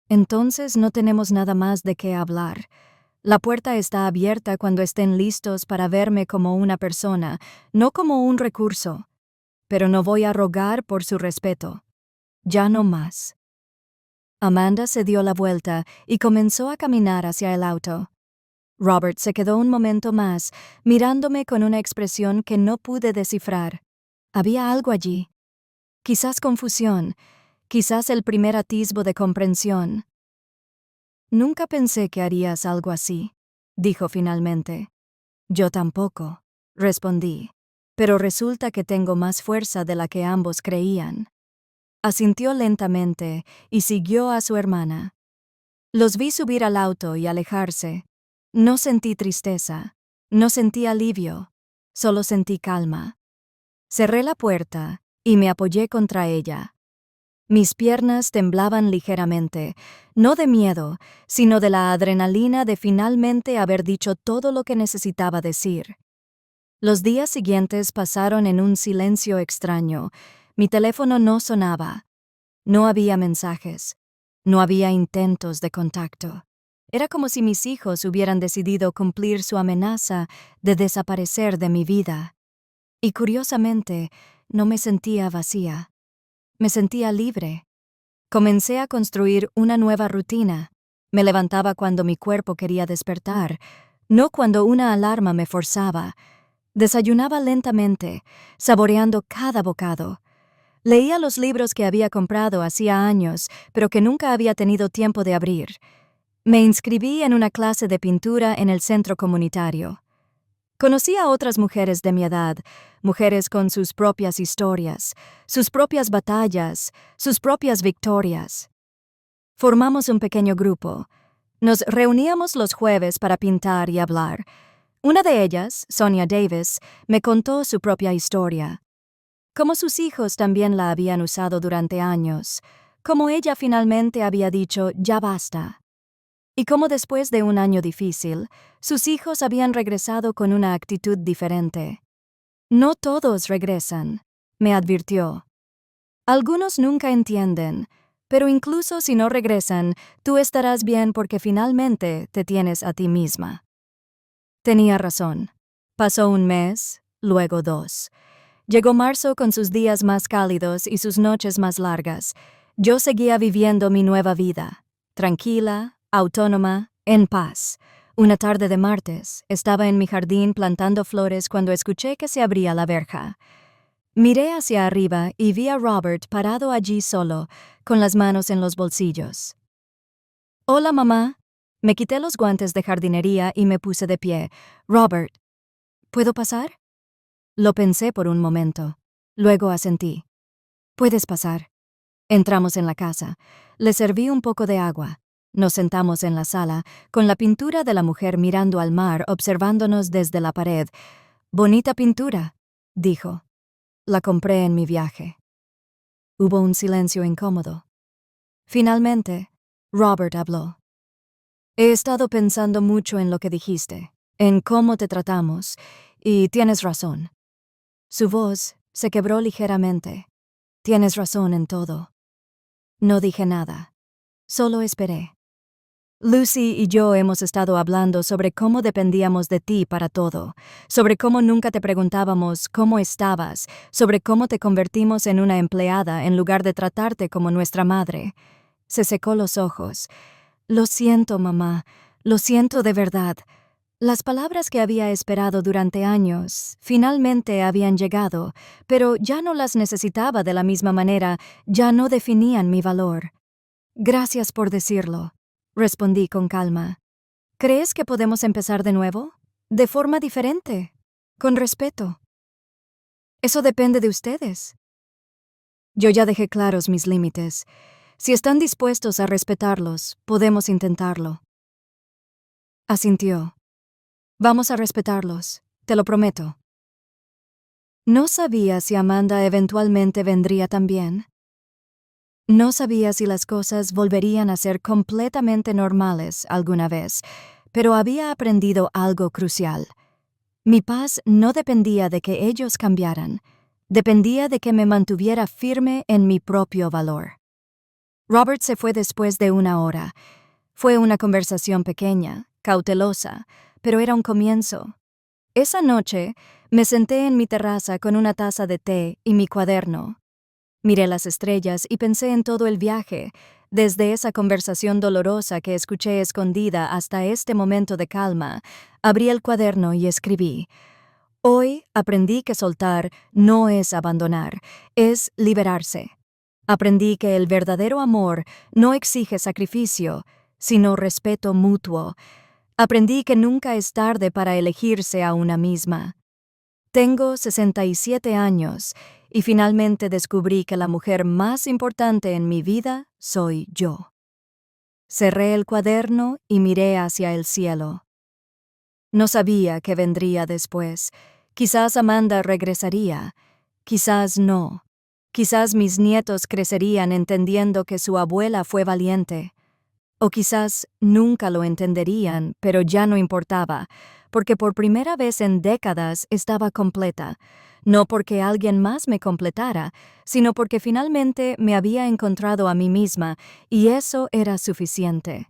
Entonces no tenemos nada más de qué hablar. La puerta está abierta cuando estén listos para verme como una persona, no como un recurso. Pero no voy a rogar por su respeto. Ya no más. Amanda se dio la vuelta y comenzó a caminar hacia el auto. Robert se quedó un momento más, mirándome con una expresión que no pude descifrar. Había algo allí. Quizás confusión, quizás el primer atisbo de comprensión. Nunca pensé que harías algo así, dijo finalmente. Yo tampoco, respondí, pero resulta que tengo más fuerza de la que ambos creían. Asintió lentamente y siguió a su hermana. Los vi subir al auto y alejarse. No sentí tristeza, no sentí alivio, solo sentí calma. Cerré la puerta y me apoyé contra ella. Mis piernas temblaban ligeramente, no de miedo, sino de la adrenalina de finalmente haber dicho todo lo que necesitaba decir. Los días siguientes pasaron en un silencio extraño. Mi teléfono no sonaba. No había mensajes. No había intentos de contacto. Era como si mis hijos hubieran decidido cumplir su amenaza de desaparecer de mi vida. Y curiosamente, no me sentía vacía. Me sentía libre. Comencé a construir una nueva rutina. Me levantaba cuando mi cuerpo quería despertar, no cuando una alarma me forzaba. Desayunaba lentamente, saboreando cada bocado. Leía los libros que había comprado hacía años, pero que nunca había tenido tiempo de abrir. Me inscribí en una clase de pintura en el centro comunitario. Conocí a otras mujeres de mi edad, mujeres con sus propias historias, sus propias batallas, sus propias victorias. Formamos un pequeño grupo. Nos reuníamos los jueves para pintar y hablar. Una de ellas, Sonia Davis, me contó su propia historia. Cómo sus hijos también la habían usado durante años, cómo ella finalmente había dicho «ya basta». Y cómo después de un año difícil, sus hijos habían regresado con una actitud diferente. No todos regresan, me advirtió. Algunos nunca entienden, pero incluso si no regresan, tú estarás bien porque finalmente te tienes a ti misma. Tenía razón. Pasó un mes, luego 2. Llegó marzo con sus días más cálidos y sus noches más largas. Yo seguía viviendo mi nueva vida, tranquila, autónoma, en paz. Una tarde de martes, estaba en mi jardín plantando flores cuando escuché que se abría la verja. Miré hacia arriba y vi a Robert parado allí solo, con las manos en los bolsillos. «Hola, mamá». Me quité los guantes de jardinería y me puse de pie. «Robert, ¿puedo pasar?» Lo pensé por un momento. Luego asentí. «Puedes pasar». Entramos en la casa. Le serví un poco de agua. Nos sentamos en la sala, con la pintura de la mujer mirando al mar, observándonos desde la pared. «Bonita pintura», dijo. «La compré en mi viaje». Hubo un silencio incómodo. Finalmente, Robert habló. «He estado pensando mucho en lo que dijiste, en cómo te tratamos, y tienes razón». Su voz se quebró ligeramente. «Tienes razón en todo». No dije nada. Solo esperé. Lucy y yo hemos estado hablando sobre cómo dependíamos de ti para todo, sobre cómo nunca te preguntábamos cómo estabas, sobre cómo te convertimos en una empleada en lugar de tratarte como nuestra madre. Se secó los ojos. «Lo siento, mamá. Lo siento de verdad». Las palabras que había esperado durante años finalmente habían llegado, pero ya no las necesitaba de la misma manera, ya no definían mi valor. «Gracias por decirlo», respondí con calma. «¿Crees que podemos empezar de nuevo? De forma diferente, con respeto». «Eso depende de ustedes». Yo ya dejé claros mis límites. Si están dispuestos a respetarlos, podemos intentarlo. Asintió. «Vamos a respetarlos, te lo prometo». No sabía si Amanda eventualmente vendría también. No sabía si las cosas volverían a ser completamente normales alguna vez, pero había aprendido algo crucial. Mi paz no dependía de que ellos cambiaran, dependía de que me mantuviera firme en mi propio valor. Robert se fue después de 1 hora. Fue una conversación pequeña, cautelosa, pero era un comienzo. Esa noche me senté en mi terraza con una taza de té y mi cuaderno. Miré las estrellas y pensé en todo el viaje, desde esa conversación dolorosa que escuché escondida hasta este momento de calma. Abrí el cuaderno y escribí: Hoy aprendí que soltar no es abandonar, es liberarse. Aprendí que el verdadero amor no exige sacrificio, sino respeto mutuo. Aprendí que nunca es tarde para elegirse a una misma. Tengo 67 años y finalmente descubrí que la mujer más importante en mi vida soy yo. Cerré el cuaderno y miré hacia el cielo. No sabía qué vendría después. Quizás Amanda regresaría, quizás no. Quizás mis nietos crecerían entendiendo que su abuela fue valiente. O quizás nunca lo entenderían, pero ya no importaba, porque por primera vez en décadas estaba completa, no porque alguien más me completara, sino porque finalmente me había encontrado a mí misma, y eso era suficiente.